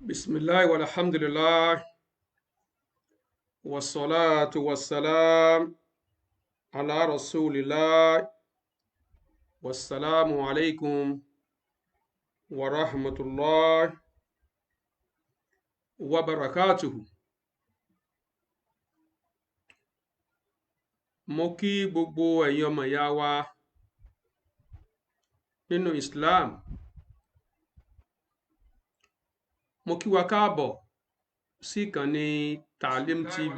Bismillah walhamdulillah wassalatu wassalam ala rasulillah wassalamu alaikum wa rahmatullah wa barakatuhu. Mo kí gbogbo ẹ̀yin ọmọ ìyá wa nínú Islam. Mo kí wa káàbọ̀ sí ìkànnì Taalim TV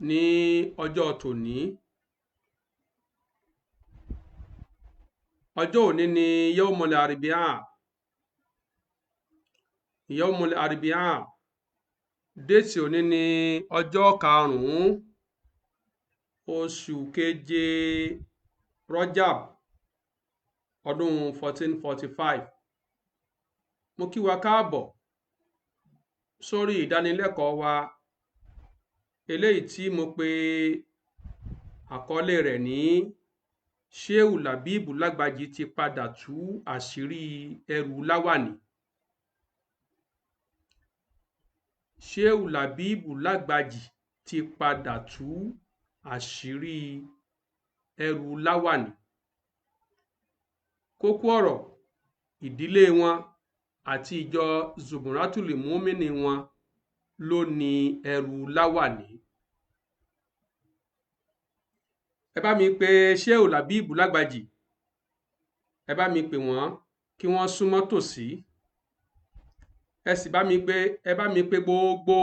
ní ọjọ́ tòní. Ọjọ́ òní ni Yawmul Arbi'a. Déètì òní ni ọjọ́ 5 oṣù keje Rajab ọdún 1445. Mo kí wa káàbọ̀ sórí ìdánilẹ́kọ̀ọ́ wa eléyìí tí mo pè àkọlé rẹ̀ ní Ṣeeu Labeeb Lágbájì ti padà tú àṣírí ẹrù láwàní. Ṣeeu Labeeb Lágbájì ti padà tú àṣírí ẹrù láwàní. Kókó ọ̀rọ̀: ìdílé wọn àti ìjọ Zumratul-Mu'min wọn ló ní ẹrù láwàní. Ẹ bá mi pe Ṣeeu Labeeb Lágbájì, ẹ bá mi pè wọ́n kí wọ́n súnmọ́ tòsí. Ẹ bá mi pe gbogbo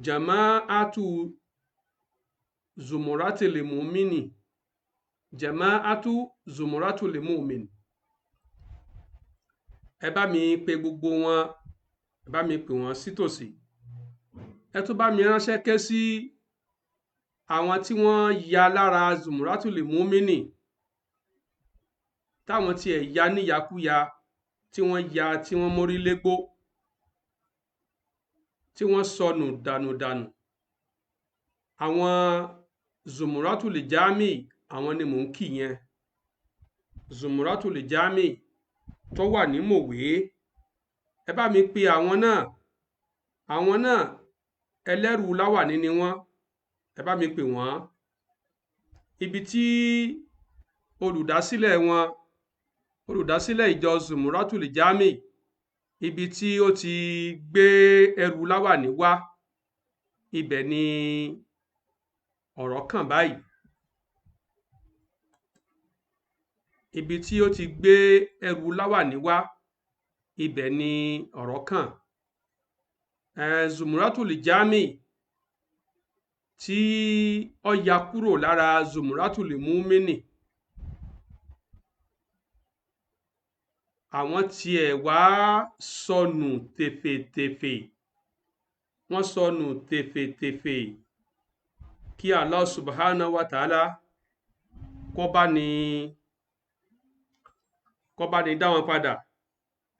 Jama'atu Zumratul-Mu'min, Jama'atu Zumratul-Mu'min. Ẹ bá mi pe gbogbo wọn, ẹ bá mi pè wọ́n sí tòsí. Ẹ tún bá mi ránṣẹ́ ké sí àwọn tí wọ́n ya lára Zumratul-Mu'min, táwọn tiẹ̀ ya níyàkúya, tí wọ́n mórí légbó, tí wọ́n sọnù dànùdànù. Àwọn Zumratul-Jami, àwọn ni mò ń kì yẹn. Zumratul-Jami tó wà ní Mòwe. Ẹ bá mi pe àwọn náà ẹlẹ́rù láwàní ni wọ́n. Ẹ bá mi pè wọ́n. Ibi tí olùdásílẹ̀ ìjọ Zumratul-Jami, ibi tí ó ti gbé ẹrù láwàní wá, ibẹ̀ ni ọ̀rọ̀ kàn báyìí. Ibi tí ó ti gbé ẹrù láwàní wá, ibẹ̀ ni ọ̀rọ̀ kàn. Zumratul-Jami tí ó ya kúrò lára Zumratul-Mu'min, àwọn tiẹ̀ wá sọnù tèfètèfè. Wọ́n sọnù tèfètèfè. Kí Allah subhanahu wa ta'ala kó bá ní dá wọn padà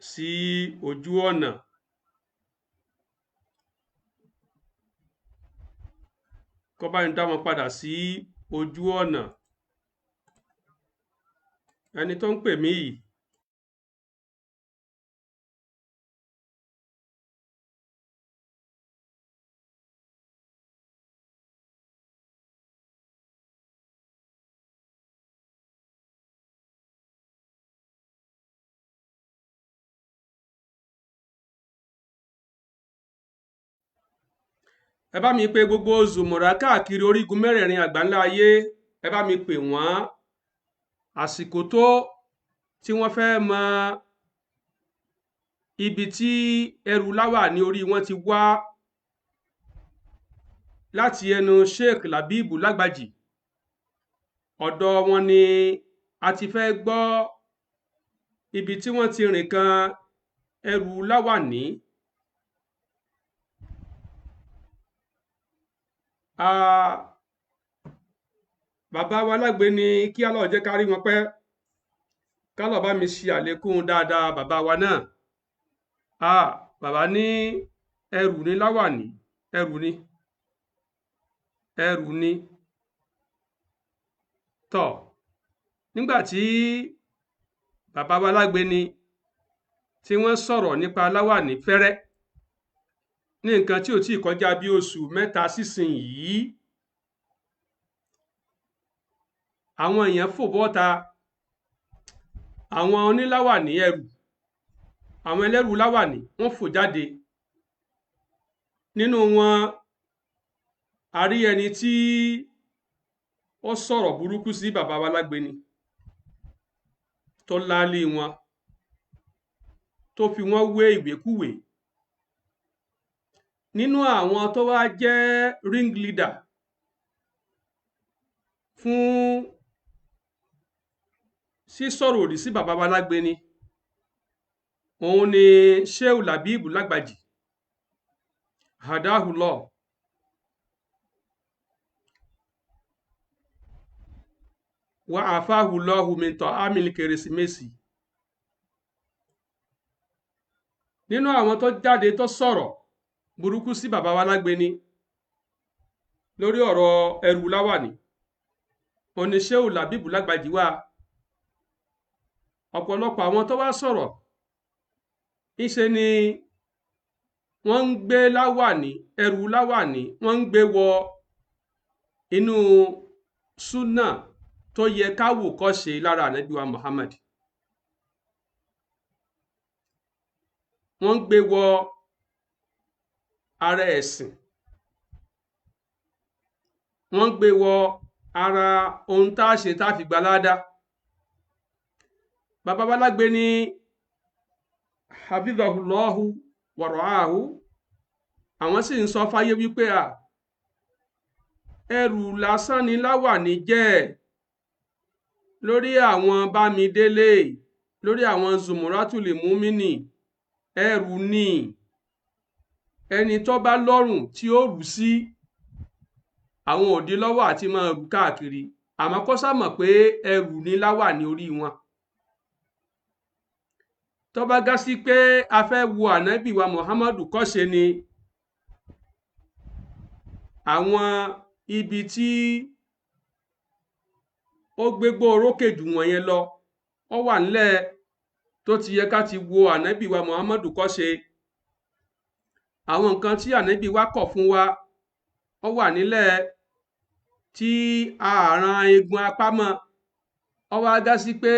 sí ojú ọ̀nà. Kó bá ní dá wọn padà sí ojú ọ̀nà. Ẹni tó ń pè mí yìí, ẹ bá mi pe gbogbo Zumura káàkiri orígun mẹ́rẹ̀ẹ̀rin àgbáńlá ayé. Ẹ bá mi pè wọ́n. Àsìkò tó tí wọ́n fẹ́ mọ ibi tí ẹrù láwàní orí wọn ti wá láti ẹnu Sheikh Labeeb Lágbájì. Ọ̀dọ̀ wọn ni a ti fẹ́ gbọ́ ibi tí wọ́n ti rìn kan ẹrù láwàní. Bàbá wa lágbe ni kí Allah jẹ́ ká rí wọn pẹ́. Kálọ̀ bá mi ṣe àlékún dáadáa bàbá wa náà. Bàbá ní ẹrù ní láwàní, ẹrù ní. Tọ̀, nígbà tí bàbá wa lágbe ni tí wọ́n sọ̀rọ̀ nípa láwàní fẹ́rẹ́ ní nǹkan tí ò tí ì kọjá bí oṣù mẹ́ta sísìn yìí. Àwọn èèyàn fò bọ́ta, àwọn oníláwàní ẹrù, àwọn ẹlẹ́rù láwàní wọ́n fò jáde. Nínú wọn a rí ẹni tí ó sọ̀rọ̀ burúkú sí bàbá wa Lágbéni, tó láálé wọn, tó fi wọ́n wé ìwékúwé. Nínú àwọn tó wá jẹ́ ring leader fún sísọ̀rọ̀ òdì sí bàbá wa Lágbéni, òun ni Ṣeeu Labeeb lágbàjì, hadahullah. Wa afahullahu min ta'amil kérésìmesì. Nínú àwọn tó jáde tó sọ̀rọ̀ burúkú sí bàbá wa Lágbéni lórí ọ̀rọ̀ ẹrù láwàní, òun ni Ṣeeu Labeeb lágbàjì wà. Ọ̀pọ̀lọpọ̀ àwọn tó wá sọ̀rọ̀ ìṣe ni wọ́n ń gbé láwàní, ẹrù láwàní, wọ́n ń gbé wọ inú súnà tó yẹ káwò kọ́ ṣe lára Ànábì wa Muhammad. Wọ́n ń gbé wọ ara ẹ̀sìn, wọ́n ń gbé wọ ara ohun tá a ṣe tá a fi gbà ládá. Bàbá wa Lágbéni hafidhahullahu wa ra'ahu, àwọn sì ń sọ fáyé wípé ẹrù lásán ni láwàní jẹ́ lórí àwọn Bámidélé, lórí àwọn Zumratul-Mu'min, ẹrù ni. Ẹni tó bá lọ́rùn tí ó rù sí, àwọn òdí lọ́wọ́ àti máa rù káàkiri, àmọ́ kó sá mọ̀ pé ẹrù ni láwàní orí wọn. Tó bá gá sí pé a fẹ́ wo Ànábì wa Muhammadu kọ́ṣe ni, àwọn ibi tí ó gbégbó orókè jù wọ̀nyẹn lọ, ó wà nílẹ̀ tó ti yẹ ká ti wo Ànábì wa Muhammadu kọ́ṣe. Àwọn nǹkan tí Ànábì wa kọ̀ fún wa, ó wà nílẹ̀ tí ààrùn eegun apá mọ́. Ó wá gá sí pé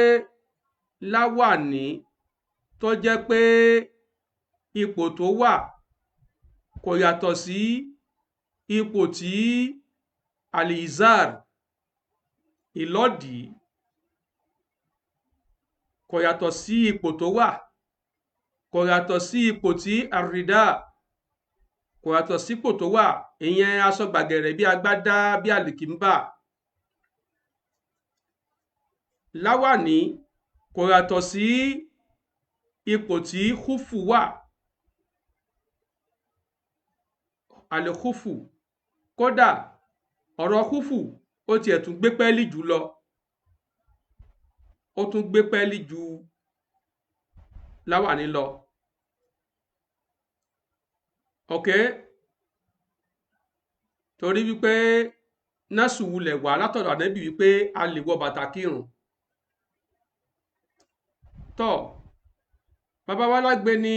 láwàní tó jẹ́ pé ipò tó wà kò yàtọ̀ sí ipò tí alizar, ìlọ́dì, kò yàtọ̀ sí ipò tó wà, kò yàtọ̀ sí ipò tí àrídà, kò yàtọ̀ sí ipò tó wà, ìyẹn aṣọ gbàgẹ̀rẹ̀ bí agbádá bí àlìkìmbà. Láwàní kò yàtọ̀ sí ipò tí kúfù wà, àlẹ́kúfù. Kódà ọ̀rọ̀ kúfù ó tiẹ̀ tún gbé pẹ́ẹ́lí jù lọ, ó tún gbé pẹ́ẹ́lí ju láwàní lọ. Ok, torí wípé násù wulẹ̀ wà látọ̀dọ̀ Ànábì wípé a lè wọ bàtà kírun. Tọ́ bàbá wa Lágbéni,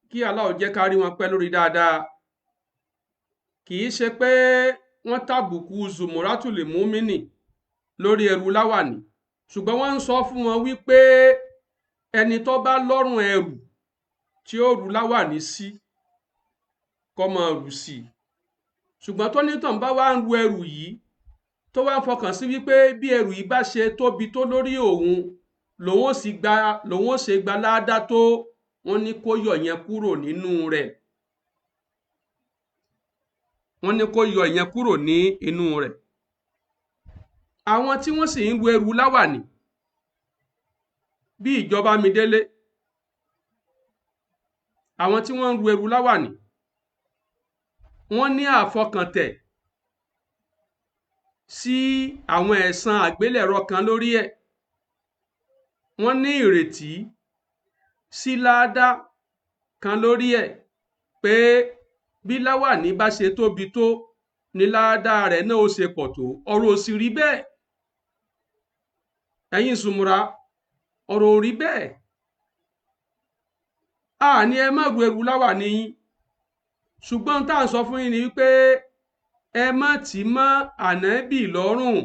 kí Allah jẹ́ ká rí wọn pẹ́ lórí dáadáa, kì í ṣe pé wọ́n tàbùkù Zumratul-Mu'min lórí ẹrù láwàní, ṣùgbọ́n wọ́n ń sọ fún wọn wípé ẹni tó bá lọ́rùn ẹrù tí ó rù láwàní sí kó máa rù sí. Ṣùgbọ́n tó nítàn bá wá ń ru ẹrù yìí tó wá ń fọkàn sí wípé bí ẹrù yìí bá ṣe tóbi tó lórí òun lòun ó ṣe gba ládá tó, wọ́n ní kó yọ yẹn kúrò nínú rẹ̀. Wọ́n ní kó yọ ìyẹn kúrò ní inú rẹ̀. Àwọn tí wọ́n sì ń ru ẹrù láwàní bí ìjọba Bámidélé, àwọn tí wọ́n ń ru ẹrù láwàní, wọ́n ní àfọkàntẹ̀ sí àwọn ẹ̀san àgbélẹ̀rọ kan lórí ẹ̀. Wọ́n ní ìrètí sí ládá kan lórí ẹ̀ pé bí láwàní bá ṣe tóbi tó ní ládá rẹ̀ náà ó ṣe pọ̀ tó. Ọ̀rọ̀ ò sì rí bẹ́ẹ̀. Ẹ̀yin Zumra, ọ̀rọ̀ ò rí bẹ́ẹ̀. ní ẹ má ru ẹrù láwàní yín, ṣùgbọ́n tá à ń sọ fún yín ni wípé ẹ má tì mọ́ ànábì lọ́rùn,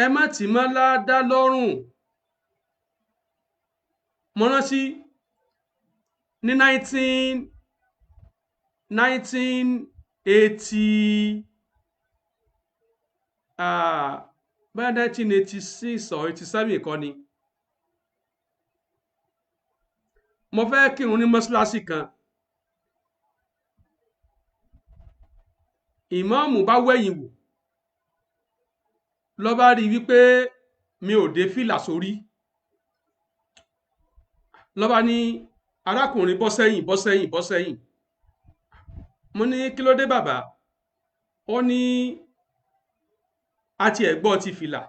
ẹ má tì mọ́ ládá lọ́rùn. Mo rántí ní 1980 bóyá 1986 or 87 kọ́ ni, mo fẹ́ kírun ní mọ́ṣáláṣí kan, ìmáàmù bá wẹ̀yìn wò, ló bá rí wípé mi ò dé fìlà sórí, ló bá ní arákùnrin bọ́ sẹ́yìn bọ́ sẹ́yìn bọ́ sẹ́yìn. Mo ní kí ló dé bàbá? Ó ní àti ẹ̀gbọ́ ti fìlà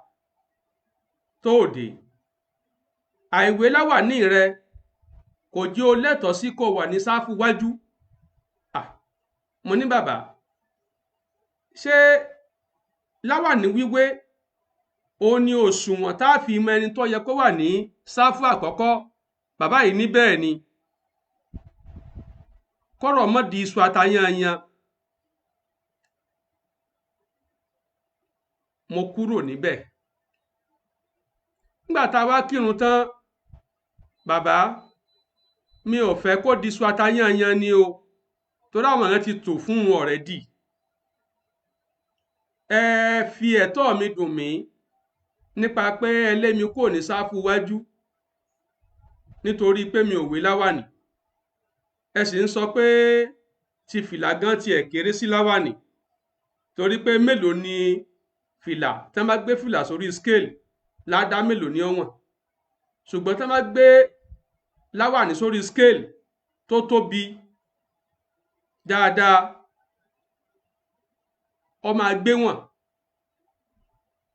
tó òde, àìwé láwàní rẹ kò jẹ́ o lẹ́tọ̀ọ́ sí kó wà ní sáfù wájú. Mo ní bàbá, ṣé láwàní wíwé òun ni òṣùwọ̀n tá a fi mọ ẹni tó yẹ kó wà ní sáfù àkọ́kọ́? Bàbá yìí ní bẹ́ẹ̀ ni. Kọ́rọ̀ mọ́ di iṣu atayanyan. Mo kúrò níbẹ̀. Nígbà tá a wá kírun tán, bàbá, mi ò fẹ́ kó di iṣu atayanyan ni o, torí àwọn èèyàn ti tò fún un already. Ẹ fi ẹ̀tọ́ mi dùn mí nípa pé ẹ lé mi kúrò ní sáfù wájú nítorí pé mi ò wé láwàní. Ẹ sì ń sọ pé ti fìlà gan tiẹ̀ kéré sí láwàní, torí pé mélòó ni fìlà tí wọ́n bá gbé fìlà sórí scale ládá mélòó ni ó wọ̀n, ṣùgbọ́n tí wọ́n bá gbé láwàní sórí scale tó tóbi dáadáa, ó máa gbé wọn.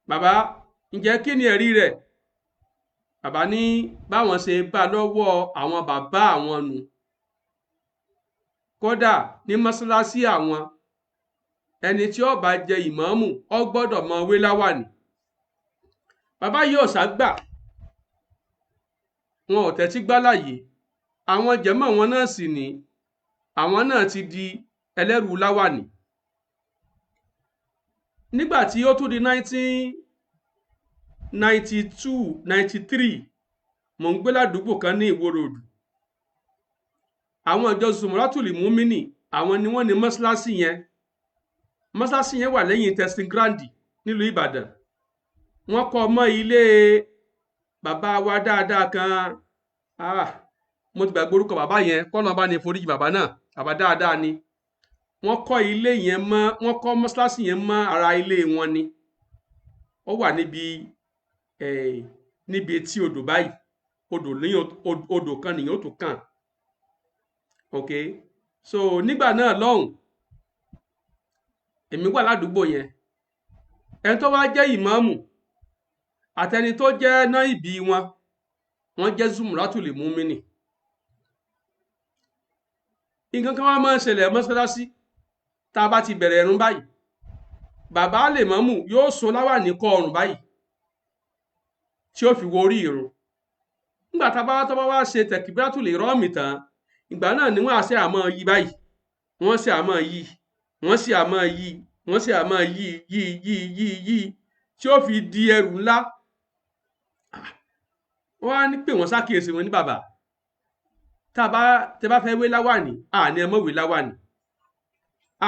Bàbá, ǹjẹ́ kí ni ẹ̀rí rẹ̀? Bàbá ní báwọn ṣe bá lọ́wọ́ àwọn bàbá àwọn nù. Kódà ní mọ́ṣáláṣí àwọn, ẹni tí ó bá jẹ ìmáàmù ó gbọ́dọ̀ mọ wé láwàní. Bàbá yìí ò ságbà, wọn ò tẹ́tí gbálàyé. Àwọn jẹ̀mọ́ wọn náà sì ní àwọn náà ti di ẹlẹ́rù láwàní. Nígbà tí ó tún di 1992, 93, mò ń gbé ládùúgbò kan ní Ìwó Road. Àwọn ìjọ Zumratul-Mu'min àwọn ni wọ́n ní mọ́ṣáláṣí yẹn. Mọ́ṣáláṣí yẹn wà lẹ́yìn testing ground nílùú Ìbàdàn. Wọ́n kọ́ mọ́ ilé bàbá wa dáadáa kan. Mo ti gbàgbé orúkọ bàbá yẹn, kọ́nà bá ní foríjì bàbá náà, bàbá dáadáa ni. Wọ́n kọ́ ilé yẹn mọ́, wọ́n kọ́ mọ́ṣáláṣí yẹn mọ́ ara ilé wọn ni. Ó wà níbi etí odò báyìí. Odò kan nìyẹn ó tó kàn. Ok, so nígbà náà lọ́hùn, èmi wà ládùúgbò yẹn. Ẹni tó wá jẹ́ ìmáàmù àtẹni tó jẹ́ náìbì wọn, wọ́n jẹ́ Zumratul-Mu'min. Nǹkan kan wá máa ń ṣẹlẹ̀ mọ́ṣáláṣí tá a bá ti bẹ̀rẹ̀ ẹ̀rùn báyìí. Bàbá lèmọ́mù yóò so láwàní kọ ọrùn báyìí tí ó fi wo orí ìrun. Nígbà tá a bá wá ṣe tẹ̀kíbírátùl ìrọ́ọ̀mì tán, ìgbà náà ni wọ́n á ṣe àmọ́ yí báyìí, wọ́n ṣe àmọ́ yí, wọ́n ṣe àmọ́ yí, wọ́n ṣe àmọ́ yí tí ó fi di ẹrù ńlá. Wọ́n á ní pé wọ́n ṣàkíyèsí wọn ní bàbá, tẹ́ bá fẹ́ wé láwàní, àní ẹ má wé láwàní,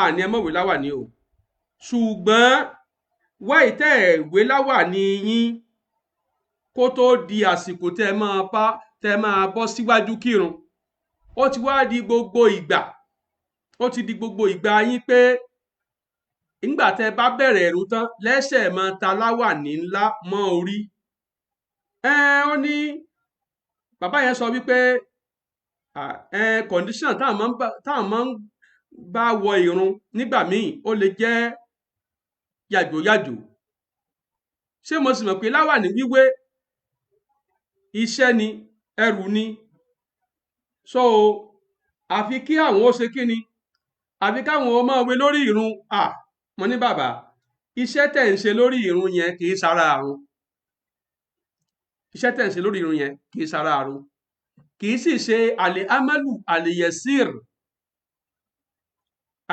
àní ẹ má wé láwàní o. Ṣùgbọ́n wáì tẹ́ ẹ̀ wé láwàní yín kó tó di àsìkò tẹ́ máa bọ́ síwájú kírun. Ó ti wá di gbogbo ìgbà, ó ti di gbogbo ìgbà yín pé nígbà tẹ́ bá bẹ̀rẹ̀ ẹ̀rùn tán lẹ́sẹ̀ máa ta láwàní ńlá mọ́ orí. Ó ní bàbá yẹn sọ wípé condition táwọn máa ń bá wọ ìrun nígbà míì ó lè jẹ́ yàjòyàjò. Ṣé mo sì mọ̀ pé láwàní wíwé iṣẹ́ ni, ẹrù ni. So àfi kí àwọn ó ṣe kí ni, àfi káwọn ó máa wé lórí ìrun. Mo ní bàbá, iṣẹ́ tẹ̀ ń ṣe lórí ìrun yẹn kì í ṣara àrùn. Iṣẹ́ tẹ̀ ń ṣe lórí ìrun yẹn kì í ṣara àrùn. kì í sì ṣe àlè amalu àlè yẹsìr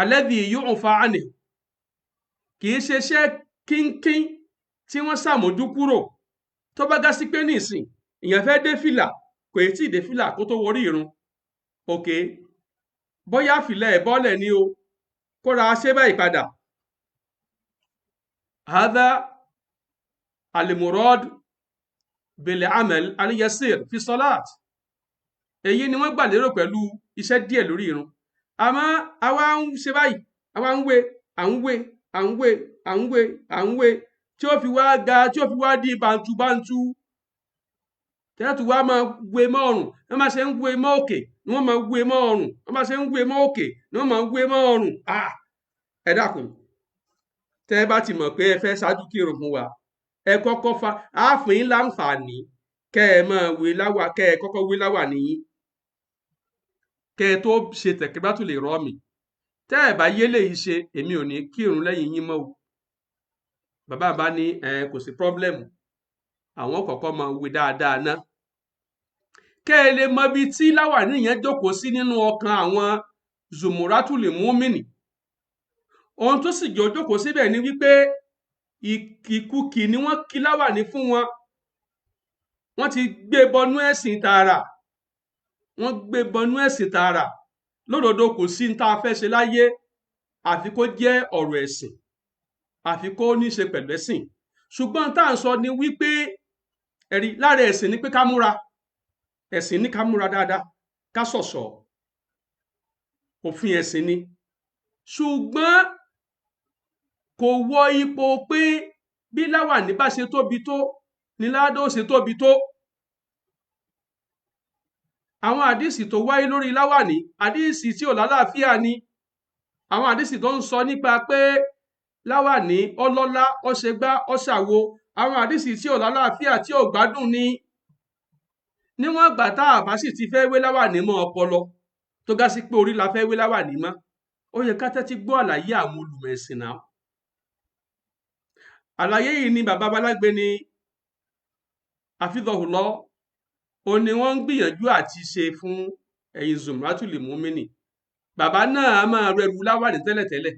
alladhi yu'fa anhu, kì í ṣe iṣẹ́ kínkín tí wọ́n ṣàmójú kúrò. tó bá gá sí pé nísìn èèyàn fẹ́ dé fìlà kò tí ì dé fìlà kó tó wọrí irun, òkè bóyá fìlà ẹ̀ bọ́lẹ̀ ni o, kó ra ṣe báyìí padà. hadha al-murad bil-amal al-yasir fi salat, èyí ni wọ́n gbà lérò pẹ̀lú iṣẹ́ díẹ̀ lórí irun. àmọ́ àwa ń ṣe báyìí, àwa ń wé à ń wé à ń wé à ń wé à ń wé tí ó fi wá ga, tí ó fi wá di bàǹtùbàǹtù, tẹ́tù wá máa wé mọ́ ọrùn. wọ́n máa ṣe ń wé mọ́ òkè ni wọ́n máa wé mọ́ ọrùn, wọ́n máa ṣe ń wé mọ́ òkè ni wọ́n máa wé mọ́ ọrùn. ẹ dákun, tẹ́ ẹ bá ti mọ̀ pé ẹ fẹ́ ṣáájú kírun fún wa, ẹ kọ́kọ́ àáfin yín láǹfààní kẹ́ ẹ máa wé láwà, kẹ́ ẹ kọ́kọ́ wé láwà nìyí kẹ́ ẹ tó ṣe tẹ̀kíbátùl ìrọ́mì. tẹ́ ẹ bá yé léyìí ṣe, èmi ò ní kírun lẹ́yìn yín mọ́ o. bàbá bá ní kò sí pọ́blẹ́mù, àwọn kọ̀ọ̀kan máa wé dáadáa ná, kẹ́ ẹ lè mọ ibi tí láwàní yẹn jókòó sí nínú ọkàn àwọn Zumratul-Mu'min. ohun tó sì jọ jókòó síbẹ̀ ni wípé ìkùkì ni wọ́n kí láwàní fún wọn, wọ́n ti gbé bọnú ẹ̀sìn tààrà, wọ́n gbé bọnú ẹ̀sìn tààrà. lódodo kò sí ní tá a fẹ́ ṣe láyé àfi kó jẹ́ ọ̀rọ̀ ẹ̀sìn, àfi kó ní ṣe pẹ̀lú ẹ̀sìn. ṣùgbọ́n tá à ń sọ ni wípé ẹ̀rí lára ẹ̀sìn ni pé ká múra, ẹ̀sìn ní ká múra dáadáa, ká ṣọ̀ṣọ́, òfin ẹ̀sìn ni. ṣùgbọ́n kò wọ ipò pé bí láwàní bá ṣe tóbi tó ni ládó ṣe tóbi tó. àwọn àdìsí tó wáyé lórí láwàní, àdìsí tí ò lálàáfíà ni. àwọn àdìsí tó ń sọ nípa pé láwàní ọlọ́lá, ọ̀ṣẹ̀gbá, ọ̀ṣàwo, àwọn àdìsí tí ò lálàáfíà, tí ò gbádùn ni. níwọ̀n ìgbà tá a bá sì ti fẹ́ wé láwàní mọ́ ọpọlọ, tó gá sí pé orí la fẹ́ wé láwàní mọ́, ó yẹ ká tẹ́tí gbọ́ àlàyé àwọn olùmọ̀ ẹ̀sìn náà. àlàyé yìí ni bàbá Balágbe ni hafidhahullah, ó ní wọ́n ń gbìyànjú àti ṣe fún ẹ̀yin Zumratul-Mu'min. bàbá náà máa rẹrù láwàní tẹ́lẹ̀tẹ́lẹ̀,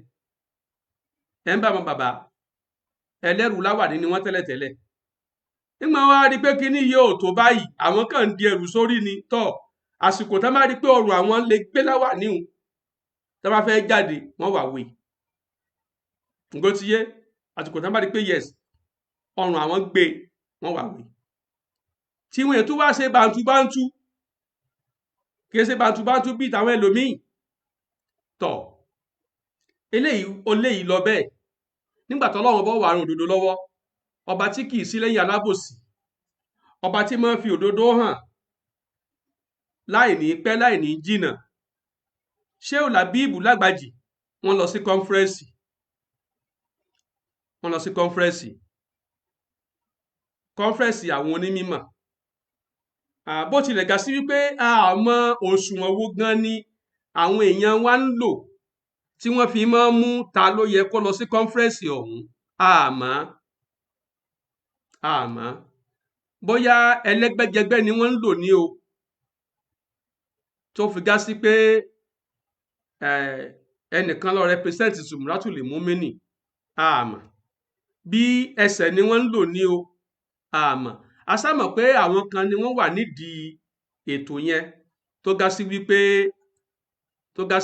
ẹ̀ ń bá wọn bàbá ẹlẹ́rù láwàní ni wọ́n tẹ́lẹ̀tẹ́lẹ̀. nígbà wọn á rí pé kíní yóò tó báyìí, àwọn kan ń di ẹrù sórí ni. tọ́ àsìkò tá bá rí pé ọrùn àwọn lè gbé láwàní hùn, tá bá fẹ́ jáde wọ́n wà wé. ǹgó ti yé, àsìkò tá bá rí pé yes ọrùn àwọn gbé, wọ́n wà wé. tí wọn ètò wá ṣe bàǹtùbàǹtù, kì í ṣe bàǹtùbàǹtù bíi tàwọn ẹlòmíì. tọ́ eléyìí lọ bẹ́ẹ̀. nígbà tó Ọlọ́run bọ́ wà rún òdodo lọ́wọ́, ọba tí kì í sí lẹ́yìn alábòsí, ọba tí máa ń fi òdodo hàn láì ní pẹ́ láì ní jìnnà. Ṣeeu Labeeb lágbàjì wọ́n lọ sí kọ́nfẹ́rẹ́nsì, kọ́nfẹ́rẹ́nsì àwọn onímọ̀. bó tilẹ̀ gà sí wípé àmọ́ òṣùwọ̀n owó gan ni àwọn èèyàn wa ń lò tí wọ́n fi máa ń mú ta ló yẹ kó lọ sí kọ́nfẹ́rẹ́nsì ọ̀hún. àmọ́ bóyá ẹlẹ́gbẹ́jẹgbẹ́ ni wọ́n ń lò ní o, tó fi gá sí pé ẹnìkan lọ represent Zumratul-Mu'min. àmọ́ bí ẹsẹ̀ ni wọ́n ń lò ní o. àmọ́ a sámọ̀ pé àwọn kan ni wọ́n wà nídìí ètò yẹn, tó gá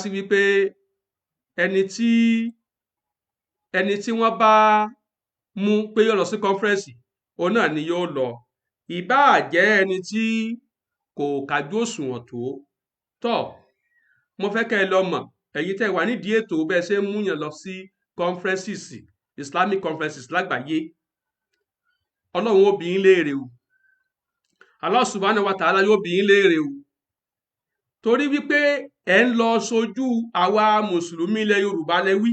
sí wípé ẹni tí wọ́n bá mú pé yóò lọ sí kọ́nfẹ́rẹ́nsì, òun náà ni yóò lọ. ìbáà jẹ́ ẹni tí kò kájú òṣùwọ̀n tó. tọ́ mo fẹ́ kẹ́ ẹ lọ mọ̀, ẹ̀yin tẹ́ wà nídìí ètò bẹ́ẹ̀ ṣe ń múyàn lọ sí conferences, Islamic conferences lágbàáyé, Ọlọ́run ó bi yín léèrè o. Allah subhanahu wa ta'ala yóò bi yín léèrè o. torí wípé ẹ̀ ń lọ sojú àwa mùsùlùmí ilẹ̀ Yorùbá lẹ́wí,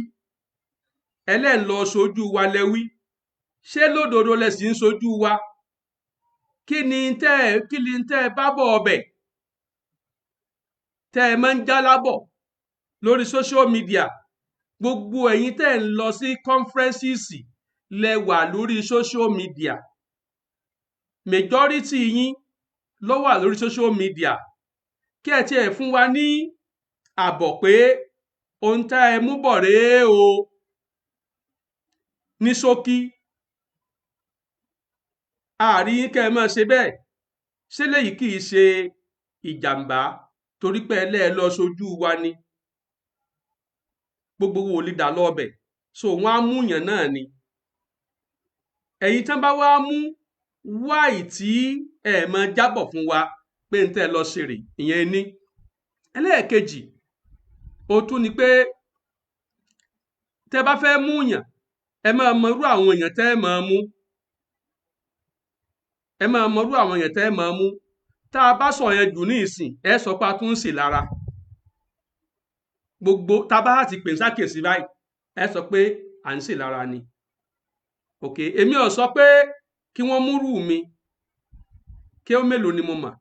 ẹlẹ́ ń lọ sojú wa lẹ́wí. ṣé lódodo lẹ sì ń sojú wa? kí ni tẹ́ ẹ bá bọ̀ ọbẹ̀ tẹ́ ẹ máa ń já lábọ̀ lórí social media? gbogbo ẹ̀yin tẹ́ ẹ ń lọ sí conferences lẹ wà lórí social media, majority yín ló wà lórí social media. kí ẹ tiẹ̀ fún wa ní àbọ̀ pé ohun tá ẹ mú bọ̀ rèé o ní ṣókí. àrí kẹ́ ẹ máa ṣe bẹ́ẹ̀, ṣé léyìí kì í ṣe ìjàmbá torí pé ẹ lọ sojú wa ni gbogbo wo lè dà lọ́bẹ̀ so wọ́n á mú yàn náà ni. ẹ̀yin tán bá wá mú wáì tí ẹ máa jábọ̀ fún wa pé ń tẹ́ lọ ṣeré ìyẹn ní. ẹlẹ́ẹ̀kejì ó tún ni pé tẹ́ bá fẹ́ mú yàn ẹ máa mọrú àwọn èèyàn tẹ́ ẹ máa mú. ẹ máa mọrú àwọn èèyàn tẹ́ ẹ máa mú. tá a bá sọ yẹn jù ní ìsìn ẹ sọ pé a tún ń ṣe lára gbogbo tá a bá ti pè ń ṣàkíyèsí báyìí ẹ sọ pé à ń ṣe lára ni. ok èmi ò sọ pé kí wọ́n múrù mi kí ó mélòó ni mo mọ̀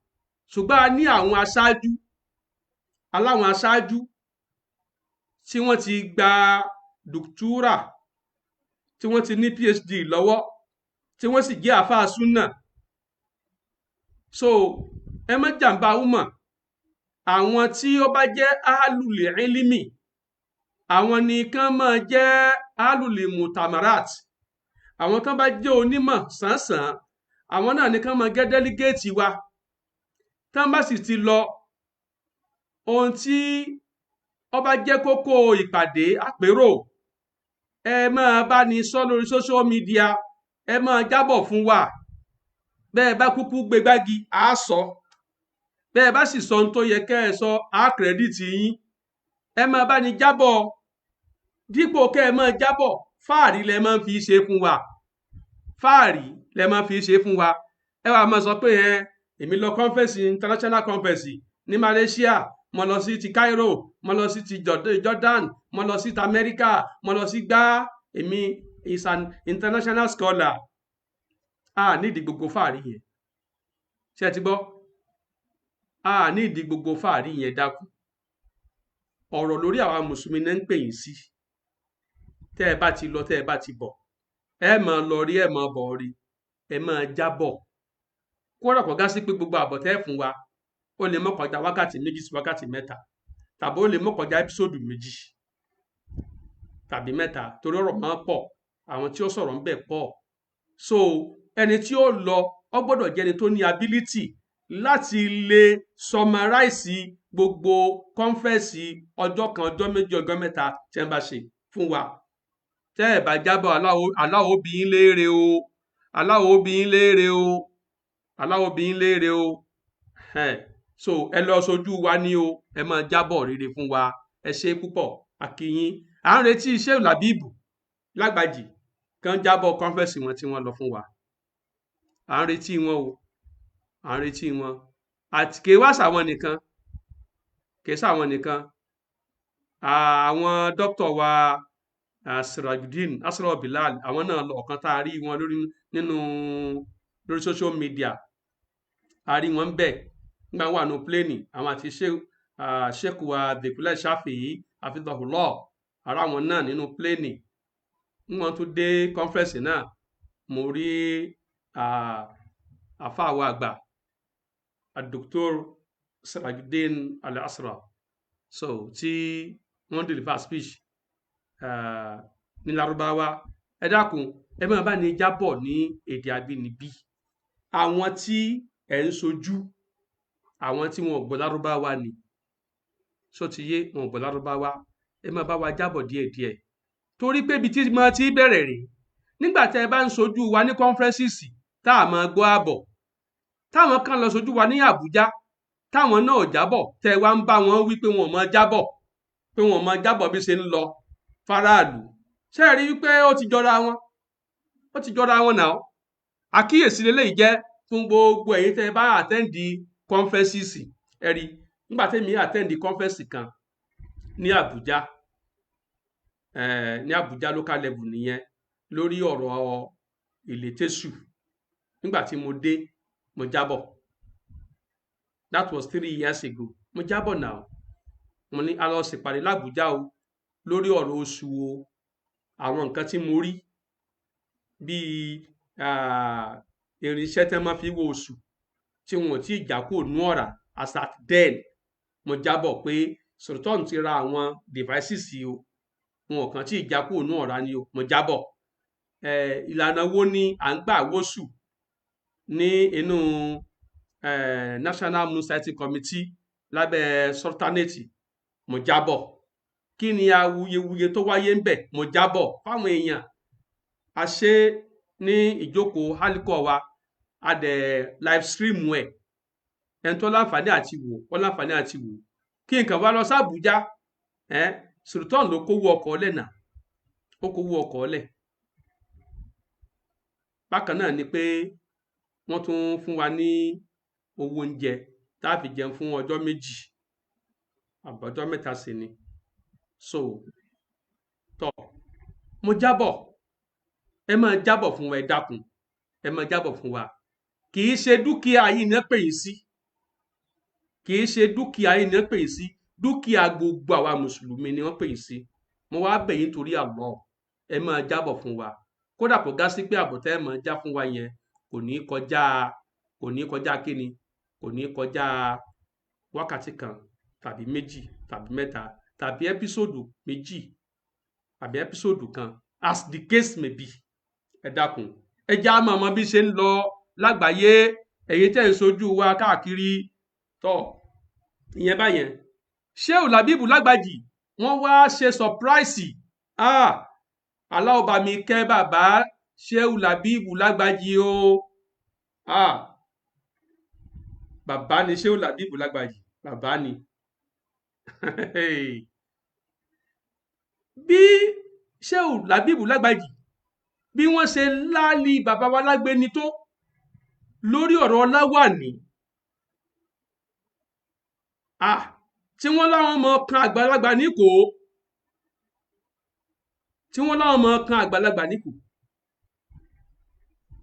ṣùgbọ́n a ní àwọn aṣáájú aláwọn aṣáájú tí wọ́n ti gba dùkútúrà tí wọ́n ti ní phd lọ́wọ́ tí wọ́n sì jẹ́ àfáà súnà. so ẹ má jàǹbá umọ̀. àwọn tí ó bá jẹ́ ahlul ilmi àwọn nìkan máa jẹ́ ahlul mutamarat. àwọn kan bá jẹ́ onímọ̀ sánsan àwọn náà nìkan máa jẹ́ délígéètì wa. tán bá sì ti lọ ohun tí ó bá jẹ́ kókó ìpàdé àpérò ẹ máa bá ní sọ lórí social media ẹ máa jábọ̀ fún wa. bẹ́ẹ̀ bá kúkú gbé gbági á sọ, bẹ́ẹ̀ bá sì sọ ohun tó yẹ kẹ́ ẹ sọ á kírẹ́dìtì yín. ẹ máa bá ní jábọ̀ dípò kẹ́ ẹ máa jábọ̀ fáàrí lẹ máa fi ṣe fún wa. fáàrí lẹ máa fi ṣe fún wa. ẹ wá máa sọ pé èmi lọ conference international conference ní Malaysia, mo lọ sí ti Cairo, mo lọ sí ti Jordan, mo lọ sí ti America, mo lọ sí gbá èmi is an international scholar. nídìí gbogbo fáàrí yẹn ṣé ẹ ti gbọ́? nídìí gbogbo fáàrí yẹn dákú. ọ̀rọ̀ lórí àwa mùsùlùmí náà ń pè yín sí. tẹ́ ẹ bá ti lọ tẹ́ ẹ bá ti bọ̀ ẹ máa lọ rí ẹ máa bọ̀ rí ẹ máa jábọ̀. kódà kò gá sí pé gbogbo àbọ̀ tẹ́ ẹ fún wa ó lè má kọjá wákàtí 2 sí wákàtí 3 tàbí ó lè má kọjá ẹ́písòdù 2 tàbí 3 torí ọ̀rọ̀ máa pọ̀ àwọn tí ó sọ̀rọ̀ ń bẹ̀ pọ̀. so ẹni tí ó lọ ó gbọ́dọ̀ jẹ́ ẹni tó ní ability láti lè summarize gbogbo kọ́nfẹ́ẹ̀sì ọjọ́ kan ọjọ́ méjì ọjọ́ 3 tí wọ́n bá ṣe fún wa. tẹ́ ẹ̀ bá jábọ̀ aláwo bí yín léèrè o, aláwo bí yín léèrè o, aláwo bí yín léèrè o. so ẹ lọ sojú wa ní o, ẹ máa jábọ̀ rere fún wa. ẹ ṣe púpọ̀ àkíyín. à ń retí Ṣeeu Labeeb lágbàjì kan jábọ̀ kọ́nfẹ́ẹ̀sì wọn tí wọ́n lọ fún wa. à ń retí wọn o, à ń retí wọn. àti kì í wá sàwọn nìkan, kì í sàwọn nìkan. àwọn dókítà wa Sirajudeen Asra Bilal àwọn náà lọ ọ̀kan tá a rí wọn lórí social media. a rí wọn bẹ́ẹ̀ nígbà wà nù pléènì àwọn àti sheikh wa Dhikrlahi Shafi'i hafidhahullah ara wọn náà nínú pléènì. wọn tún dé kọ́nfẹ́rẹ́nsì náà mo rí àfáà wa àgbà Dr. Sirajudeen Al-Asra so tí wọ́n deliver speech ní Lárúbáwá. ẹ dákun ẹ máa bá ní jábọ̀ ní èdè abínibí. àwọn tí ẹ ń sojú àwọn tí wọn ò gbọ́ Lárúbáwá ni so ti yé wọn ò gbọ́ Lárúbáwá. ẹ máa bá wa jábọ̀ díẹ̀díẹ̀ torí pé ibi tí mo ti bẹ̀rẹ̀ rèé. nígbà tẹ́ ẹ bá ń sojú wa ní kọ́nfẹ́rẹ́nsì tá a máa gbọ́ àbọ̀ táwọn kan lọ sojú wa ní Àbújá táwọn náà ò jábọ̀ tẹ́ ẹ wá ń bá wọn wí pé wọn ò máa jábọ̀ pé wọn ò máa jábọ̀ bí ṣe ń lọ faraàlú. ṣé ẹ rí wípé ó ti jọra wọn, ó ti jọra wọn náà. àkíyèsí lélẹ́yìí jẹ́ fún gbogbo ẹ̀yin tẹ́ ẹ bá àtẹ́ǹdì kọ́nfẹ́rẹ́nsì. ẹ rí nígbà tẹ́mi àtẹ́ǹdì kọ́nfẹ́rẹ́nsì kan ní Àbújá ní Àbújá local level nìyẹn lórí ọ̀rọ̀ ìlétésù. nígbà tí mo dé mo jábọ̀, that was 3 years ago. mo jábọ̀ náà mo ní a lọ ṣèpàdé l'Àbújá o lórí ọ̀rọ̀ oṣù o. àwọn nǹkan tí mo rí bíi irinṣẹ́ tí wọ́n máa fi wo oṣù tí wọn ò tí ì já kúrò nú ọ̀rá as at then mo jábọ̀ pé Sultan ti ra àwọn devices yìí o, wọn kàn tí ìjà kúrò ní ọ̀rá ni o, mo jábọ̀. Ìlànà wo ni à ń gbà wóṣù ní inú National Muslim Society Committee lábẹ́ Sultanate, mo jábọ̀. Kí ni awuyewuye tó wáyé ń bẹ̀, mo jábọ̀ fáwọn èèyàn. A ṣe ní ìjókòó hálíkọ̀ wa, a dẹ̀ live stream ẹ̀, ẹni tó láǹfààní àti wò ó láǹfààní àti wò. Kí nǹkan wá lọ sí Àbújá, Sultan ló kówó ọkọ̀ lẹ̀ náà, ó kówó ọkọ̀ lẹ̀. Bákan náà ni pé wọ́n tún fún wa ní owó oúnjẹ tá a fi jẹun fún ọjọ́ méjì àbọ̀jọ́ mẹ́ta sí ni. So tọ́ mo jábọ̀, ẹ máa jábọ̀ fún wa, ẹ dákun ẹ máa jábọ̀ fún wa. Kì í ṣe dúkìá yìí ní pè yín sí, kì í ṣe dúkìá yìí ní pè yín sí, dúkìá gbogbo àwa mùsùlùmí ni wọ́n pè yín sí. Mo wá bẹ̀ yín torí Allah, ẹ máa jábọ̀ fún wa. Kódà kò gá sí pé àbọ̀tẹ́ ẹ máa já fún wa yẹn kò ní kọjá kíni, kò ní kọjá wákàtí kan tàbí méjì tàbí mẹ́ta tàbí ẹ́písòdù méjì tàbí ẹ́písòdù kan, as the case may be. Ẹ dákun ẹ já máa mọ bí ṣe ń lọ lágbàáyé, ẹ̀yin tẹ́ ń sojú wa káàkiri. Tọ́ ìyẹn báyẹn. Ṣeeu Labeeb Lágbàjì wọ́n wá ṣe surprise. Allah bá mi kẹ́ bàbá Ṣeeu Labeeb Lágbàjì o. Bàbá ni Ṣeeu Labeeb Lágbàjì, bàbá ni. Bí Ṣeeu Labeeb Lágbàjì bí wọ́n ṣe láálí bàbá wa Lágbéni tó lórí ọ̀rọ̀ Láwàní, tí wọ́n láwọn mọ kan àgbàlagbà níkò, tí wọ́n láwọn mọ kan àgbàlagbà níkò.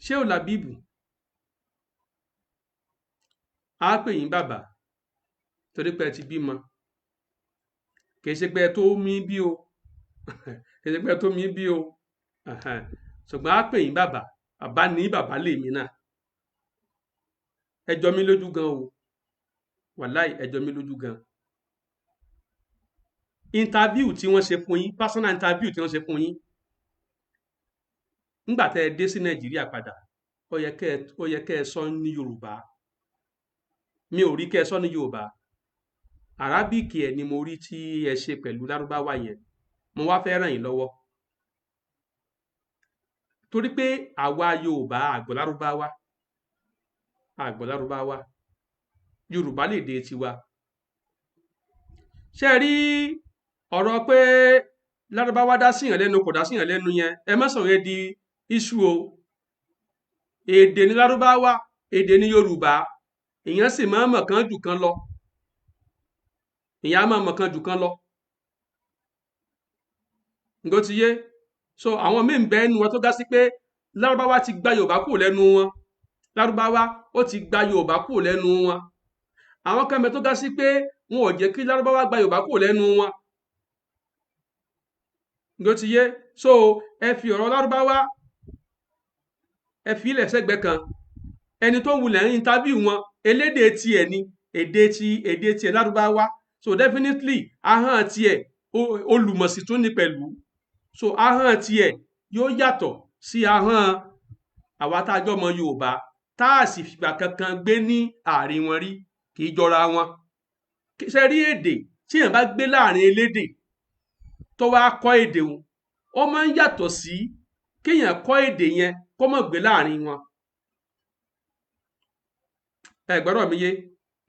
Ṣeeu Labeeb, a pè yín bàbá torí pé ẹ ti bímọ, kì í ṣe pé ẹ tó mí bí o kì í ṣe pé ẹ tó mí bí o, ṣùgbọ́n a pè yín bàbá. Bàbá ní bàbá lèmi náà. Ẹ jọ mí lójú gan o, wàláì ẹ jọ mí lójú gan. Interview tí wọ́n ṣe fún yín, personal interview tí wọ́n ṣe fún yín nígbà tẹ́ ẹ dé sí Nàìjíríà padà, ó yẹ kẹ́ ẹ sọ ní Yorùbá. Mi ò rí kẹ́ ẹ sọ ní Yorùbá. Arabic ẹ̀ ni mo rí tí ẹ ṣe pẹ̀lú Lárúbáwá yẹn. Mo wá fẹ́ ràn yín lọ́wọ́ torí pé àwa Yorùbá àgbọ̀ Lárúbáwá, àgbọ̀ Lárúbáwá, Yorùbá lè dé tiwa. Ṣé ẹ rí ọ̀rọ̀ pé Lárúbáwá dá síyàn lẹ́nu kò dá síyàn lẹ́nu yẹn, ẹ má sọ̀rọ̀ yẹn di iṣu o. Èdè ní Lárúbáwá, èdè ní Yorùbá, èèyàn sì máa mọ̀ kan jù kan lọ, èèyàn á máa mọ̀ kan jù kan lọ. Ǹgó ti yé. So àwọn míì ń bẹ ẹnu wọn tó dá sí pé Lárúbáwá ti gba Yorùbá kúrò lẹ́nu wọn, Lárúbáwá ó ti gba Yorùbá kúrò lẹ́nu wọn. Àwọn kan bẹ tó dá sí pé wọn ò jẹ́ kí Lárúbáwá gba Yorùbá kúrò lẹ́nu wọn. Ǹgó ti yé. So ẹ fi ọ̀rọ̀ Lárúbáwá ẹ fi ilẹ̀ sẹ́gbẹ̀ẹ́ kan. Ẹni tó wulẹ̀ ń interview wọn elédè tiẹ̀ ni, èdè tiẹ̀ Lárúbáwá. So definitely ahọ́n tiẹ̀ olùmọ̀sí tún ní pẹ̀lú. So ahọ́n tiẹ̀ yóò yàtọ̀ sí ahọ́n àwa tá a jọ mọ Yorùbá tá a sì fìgbà kankan gbé ní àárín wọn rí, kì í jọra wọn. Ṣé rí èdè tí èèyàn bá gbé láàrin elédè tó wá kọ́ èdè wọn, ó máa ń yàtọ̀ sí kéèyàn kọ́ èdè yẹn kó má gbé láàrin wọn. Ẹ gbọ́dọ̀ mi yé.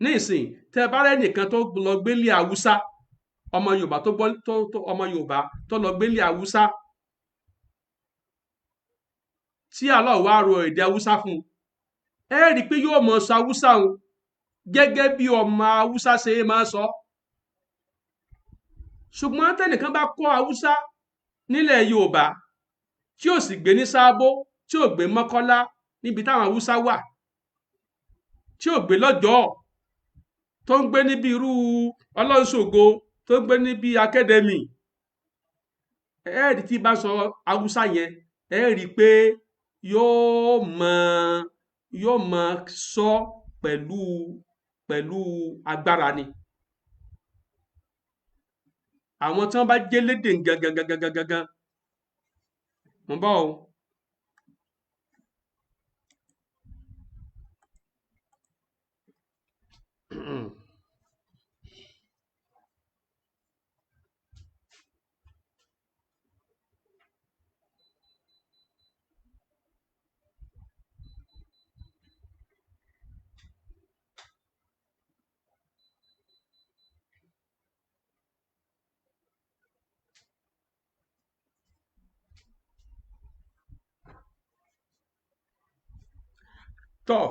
Ní ìsìn tẹ́ bá rẹ́ nìkan tó lọ gbélé Haúsá, ọmọ Yorùbá ọmọ Yorùbá tó lọ gbélé Haúsá, tí Allah wá ro èdè Haúsá fún un, ẹ rí i pé yóò mọ sọ Haúsá òun gẹ́gẹ́ bí ọmọ Haúsá ṣe máa sọ. Ṣùgbọ́n tẹ́nìkan bá kọ́ Haúsá nílẹ̀ Yorùbá tí ò sì gbé ní Sábó, tí ò gbé Mọ́kọ́lá níbi táwọn Haúsá wà, tí ò gbé lọ́jọ́, tó ń gbé níbi irú Ọlọ́runṣògo, tó ń gbé níbi Academy, ẹ rí tí bá sọ Haúsá yẹn, ẹ rí pé yóò mọ sọ pẹ̀lú agbára ni. àwọn tí wọ́n bá jẹ́ lédè gangan mo bọ́ o. tọ́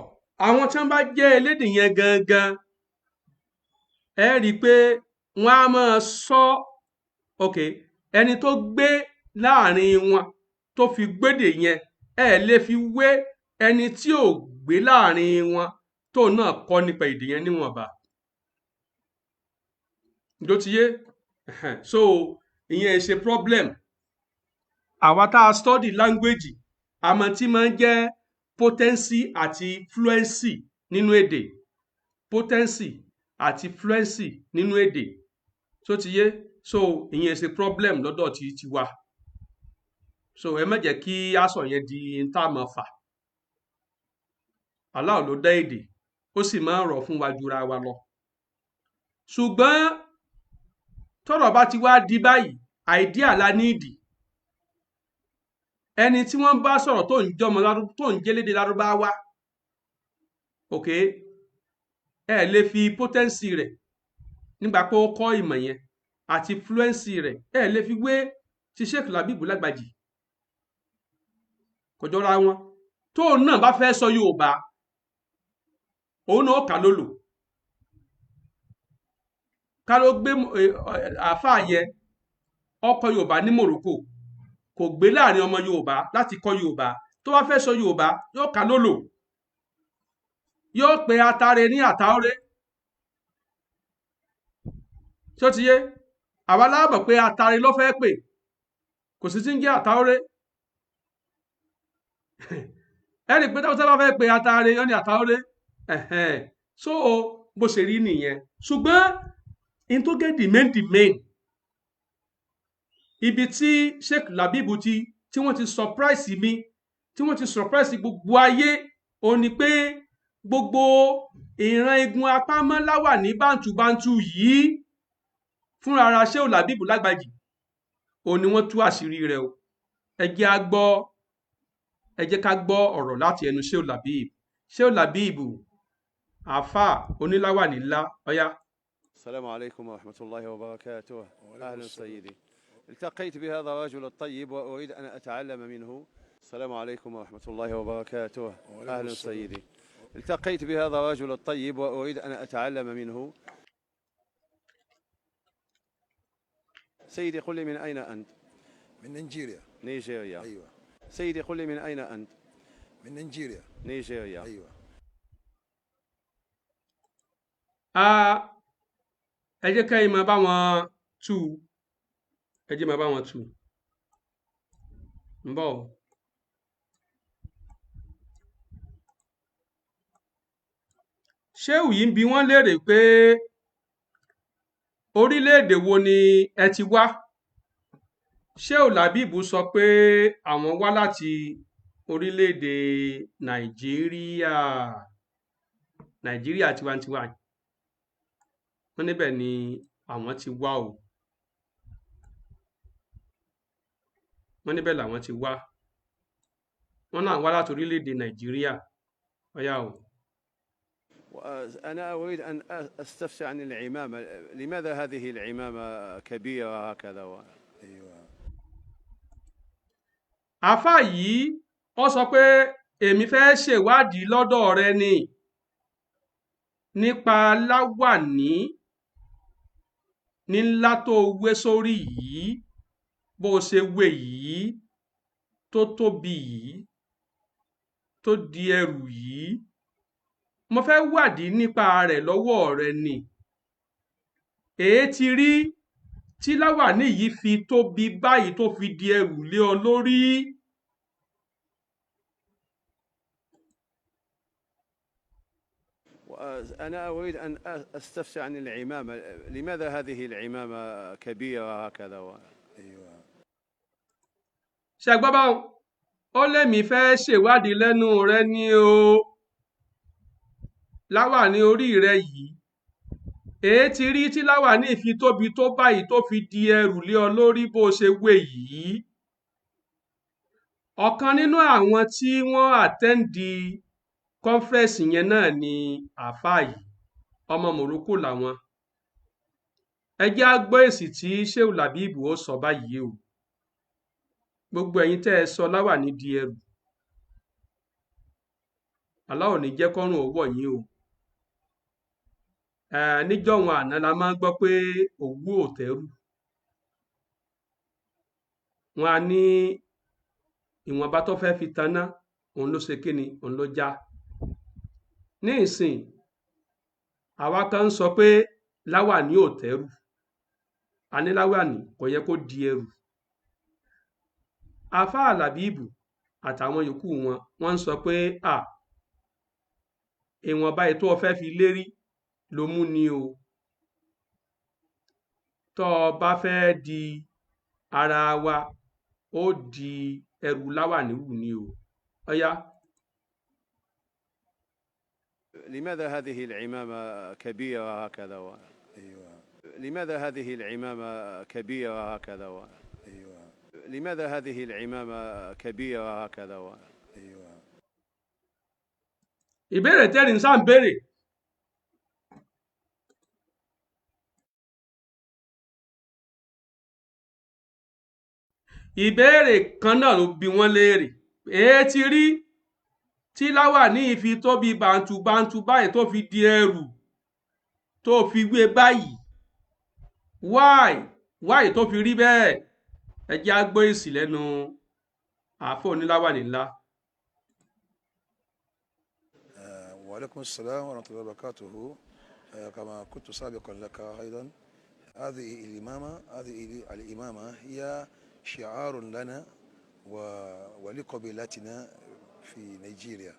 àwọn tí wọ́n bá jẹ́ elédè yẹn gangan ẹ rí i pé wọ́n á máa sọ ok ẹni tó gbé láàrin wọn tó fi gbédè yẹn ẹ lè fi wé ẹni tí ò gbé láàrin wọn tó náà kọ́ nípa èdè yẹn níwọ̀nba ló ti yé so ìyẹn ṣe problem àwa tá a study language àmọ́ tí máa ń jẹ́ potency àti fluency nínú èdè potency àti fluency nínú èdè tó ti yé so ìyẹn ṣe problem lọ́dọ̀ ti wa so ẹ má jẹ́ kí aṣọ yẹn di tá a máa fà Allah ló dá èdè ó sì máa ń rọ̀ fún wa jura wa lọ ṣùgbọ́n tọ́rọ̀ bá ti wá di báyìí àìdíà la níìdì ẹni tí wọ́n bá sọ̀rọ̀ tó ń jọmọ tó ń jẹ́lédè lárúbáwá ok ẹ lè fi potency rẹ̀ nígbà pé ó kọ́ ìmọ̀ yẹn àti fluency rẹ̀ ẹ lè fi wé ti Sheikh Labeeb Lagbaji kò jọra wọn tóun náà bá fẹ́ sọ Yorùbá òun náà kà lólò ká ló gbé àáfàá yẹn ọkọ Yorùbá ní Morocco kò gbé láàrin ọmọ Yorùbá láti kọ́ Yorùbá tó bá fẹ́ sọ Yorùbá yóò kà lólò yóò pe atare ní àtàóré tí ó ti yé àwa láàbọ̀ pé atare ló fẹ́ pè kò sì ti ń jẹ́ àtàóré ẹni pé táwọn sábà fẹ́ pe atare yóò ní àtàóré so bó ṣe rí nìyẹn ṣùgbọ́n in tó get the main ibi tí Sheikh Labeeb tí wọ́n ti surprise mi tí wọ́n ti surprise gbogbo ayé ó ní pé gbogbo ìran igun apámọ́láwà ní bántúbántú yìí fúnra ara Ṣeeu Labeeb Lagbaji ó ní wọ́n tú àṣírí rẹ̀ o ẹ jẹ́ ká gbọ́ ọ̀rọ̀ láti ẹnu Ṣeeu Labeeb àfà oníláwà nílá ọyá. السلام عليكم ورحمة الله وبركاته. أهلا سيدي. التقيت بهذا الرجل الطيب وأريد أن أتعلم منه. السلام عليكم ورحمة الله وبركاته. أهلا سيدي. التقيت بهذا الرجل الطيب وأريد أن أتعلم منه. سيدي قل لي من أين أنت؟ من نيجيريا. نيجيريا. أيوة. سيدي قل لي من أين أنت؟ من نيجيريا. نيجيريا. أيوة. ẹ jẹ́ ká máa bá wọn tú ẹ jẹ́ máa bá wọn tú ń bọ̀ Ṣéù yìí ń bi wọ́n léèrè pé orílẹ̀-èdè wo ni ẹ ti wá Ṣéù Labeeb sọ pé àwọn wá láti orílẹ̀-èdè Nàìjíríà tiwantiwa wọ́n níbẹ̀ ni àwọn ti wá o wọ́n níbẹ̀ làwọn ti wá wọ́n náà wá láti orílẹ̀-èdè Nàìjíríà ọ̀yá o. أنا أريد أن أستفسر عن العمامة. لماذا هذه العمامة كبيرة هكذا؟ أيوة. àfáà yìí ó sọ pé èmi fẹ́ ṣèwádìí lọ́dọ̀ rẹ ni nípa láwàní ní ńlá tó wé sórí yìí bó ṣe wé yìí tó tóbi yìí tó di ẹrù yìí mo fẹ́ wádìí nípa rẹ̀ lọ́wọ́ rẹ ni èé ti rí tí láwàní yìí fi tóbi báyìí tó fi di ẹrù lé ọ lórí. أنا أريد أن أستفسر عن العمامة. لماذا هذه العمامة كبيرة هكذا ايوه ṣe gbọ́ báwọn ó lémi fẹ́ ṣèwádìí lẹ́nu rẹ ni o láwàní orí rẹ yìí èé ti rí tí láwàní fi tóbi tó báyìí tó fi di ẹrù lé ọ lórí bó ṣe wé yìí. ọ̀kan nínú àwọn tí wọ́n àtẹ́ǹdì kọ́nfẹ́rẹ́nsì yẹn náà ni àáfàá yìí, ọmọ Morocco làwọn. ẹ jẹ́ á gbọ́ èsì tí Ṣeeu Labeeb ó sọ báyìí o. gbogbo ẹ̀yin tẹ́ ẹ sọ láwàní di ẹrù, Allah ò ní jẹ́ kọ́rùn ó wọ̀ yín o. níjọ́hun àná la máa ń gbọ́ pé òwú ò tẹ́rù. wọn á ní ìwọ̀nba tó fẹ́ fi taná òun ló ṣe kíni, òun ló já. ní ìsìn àwa kan ń sọ pé láwàní ò tẹ́rù, a ní láwàní kò yẹ kó di ẹrù. àáfàá Labeeb àtàwọn yòókù wọ́n ń sọ pé ìwọ̀nba ètò ọ̀fẹ́ fi lérí ló mú ni o. tó o bá fẹ́ di ara wa ó di ẹrù láwàní wù ni o. ọ̀yá. لماذا هذه العمامة كبيرة هكذا ايوه لماذا هذه العمامة كبيرة هكذا ايوه لماذا هذه العمامة كبيرة هكذا ايوه ìbéèrè tẹ́rìn sáà ń béèrè. ìbéèrè kan náà ló bi wọ́n léèrè. èé ti rí tí láwàní fi tóbi bàǹtùbàǹtù báyìí tó fi di ẹrù tó fi gbé báyìí. why tó fi rí bẹ́ẹ̀? ẹ jẹ́ á gbọ́ èsì lẹ́nu àáfà oníláwàní ńlá. وعليكم السلام ورحمة الله وبركاته. كما كنت سابقا لك أيضا، هذه الإمامة هي شعار لنا ولقبيلتنا في نيجيريا.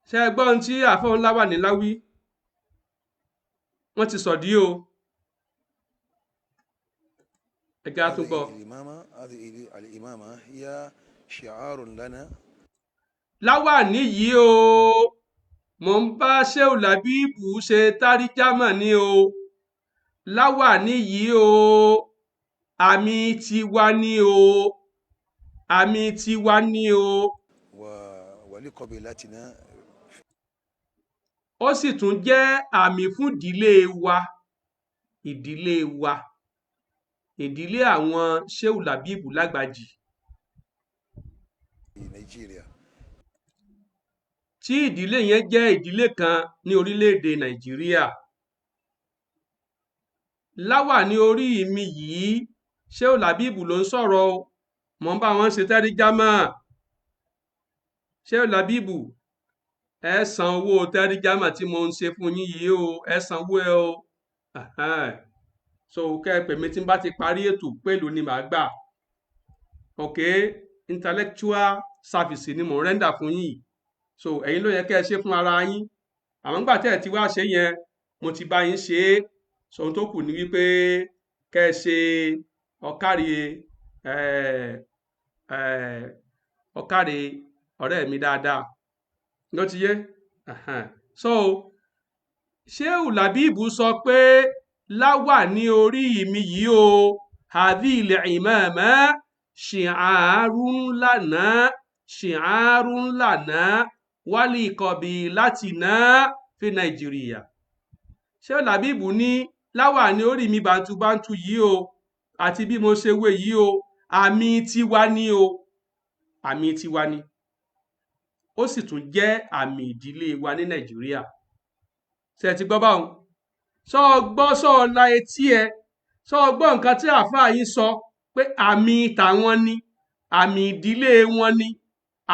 ṣé ẹ gbọ́ ohun tí àáfà oníláwàní ńlá wí? wọ́n ti sọ̀dí o. ẹ jẹ́ á tún gbọ́. هذه الإمامة هي شعار لنا. láwàní yìí o, mò ń bá Ṣeeu Labeeb ṣe táríjámà ni o. láwàní yìí o, àmì tiwa ni o, àmì tiwa ni o. ولقبيلتنا. ó sì tún jẹ́ àmì fún ìdílé wa, ìdílé wa, ìdílé àwọn Ṣeeu Labeeb lágbàjì. Nàìjíríà. tí ìdílé yẹn jẹ́ ìdílé kan ní orílẹ̀-èdè Nàìjíríà. láwàní orí mi yìí Ṣeeu Labeeb ló ń sọ̀rọ̀ o, mò ń bá wọn ṣe tẹ́ríjámà. Ṣeeu Labeeb ẹ san owó tẹ́ríjámà tí mo ń ṣe fún yín yìí o, ẹ sanwó ẹ o. so kẹ́ ẹ pè mí tí n bá ti parí ètò pẹ̀lú ni màá gbà. ok, intellectual service ni mò ń rẹ́ndà fún yín. so ẹ̀yin ló yẹ kẹ́ ẹ ṣe fún ara yín. àmọ́ nígbà tẹ́ ẹ ti wá ṣe yẹn mo ti bá yín ṣe é. so ohun tó kù ni wípé kẹ́ ẹ ṣe ọ̀káre ọ̀rẹ́ mi dáadáa ló ti yé. so Ṣeeu Labeeb sọ pé láwàní orí mi yìí o, hadhil imama shi'arun lana wali qabilatina fi Nàìjíríà. Ṣeeu Labeeb ní láwàní orí mi bàǹtùbàǹtù yìí o, àti bí mo ṣe wé yìí o, àmì tiwa ni o, àmì tiwa ni. ó sì tún jẹ́ àmì ìdílé wa ní Nàìjíríà. ṣé ẹ ti gbọ́ báwọn? sọ gbọ́ sọ la etí ẹ, sọ gbọ́ nǹkan tí àáfàá yìí sọ pé àmì tàwọn ni, àmì ìdílé wọn ni,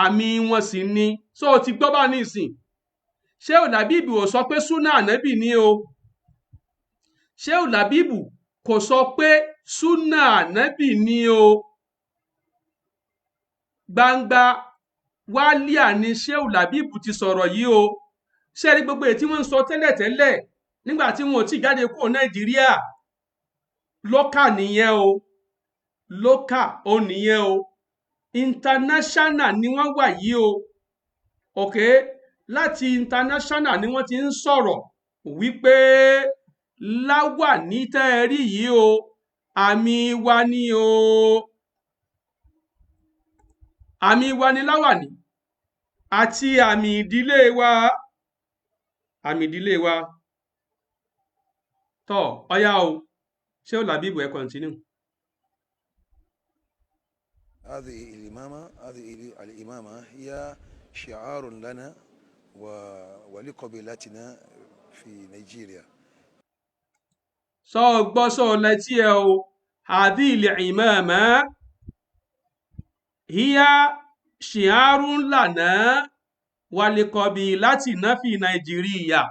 àmì wọn sì ni. sọ ti gbọ́ bá nísìn. Ṣeeu Labeeb ò sọ pé súnà ànábì ni o. Ṣeeu Labeeb kò sọ pé súnà ànábì ni o. gbangba wálíà ni Ṣeeu Labeeb ti sọ̀rọ̀ yìí o. ṣé rí gbogbo èyí tí wọ́n ń sọ tẹ́lẹ̀tẹ́lẹ̀ nígbà tí wọn ò tí jáde kúrò Nàìjíríà, lókà nìyẹn o, lókà ó nìyẹn o, international ni wọ́n wà yìí o. ok, láti international ni wọ́n ti ń sọ̀rọ̀ wípé láwàní tẹ́ ẹ rí yìí o, àmì wa ni o, àmì wa ni láwàní àti àmì ìdílé wa, àmì ìdílé wa. tọ́ ọ̀yá o, Ṣeeu Labeeb ẹ continue. هذه الإمامة هي شعار لنا ولقبيلتنا في نيجيريا. sọ gbọ́ sọ létí ẹ o, هذه الإمامة هي شعار لنا ولقبيلتنا في نيجيريا.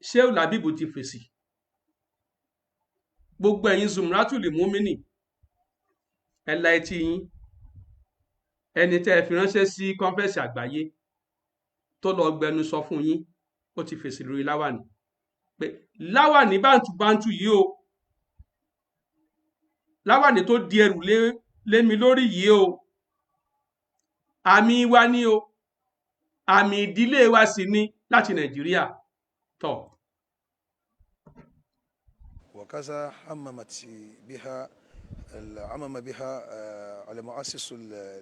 Ṣeeu Labeeb ti fèsì. gbogbo ẹ̀yin Zumratul-Mu'min ẹ la etí yín, ẹni tẹ́ ẹ fi ránṣẹ́ sí kọ́nfẹ́sì àgbáyé tó lọ gbẹnu sọ fún yín, ó ti fèsì lórí láwàní pé láwàní bántúbántú yìí o, láwàní tó di ẹrù lé mi lórí yìí o, àmì wa ni o, àmì ìdílé wa sì ni láti Nàìjíríà. tọ́ وكذا عمم بها المؤسس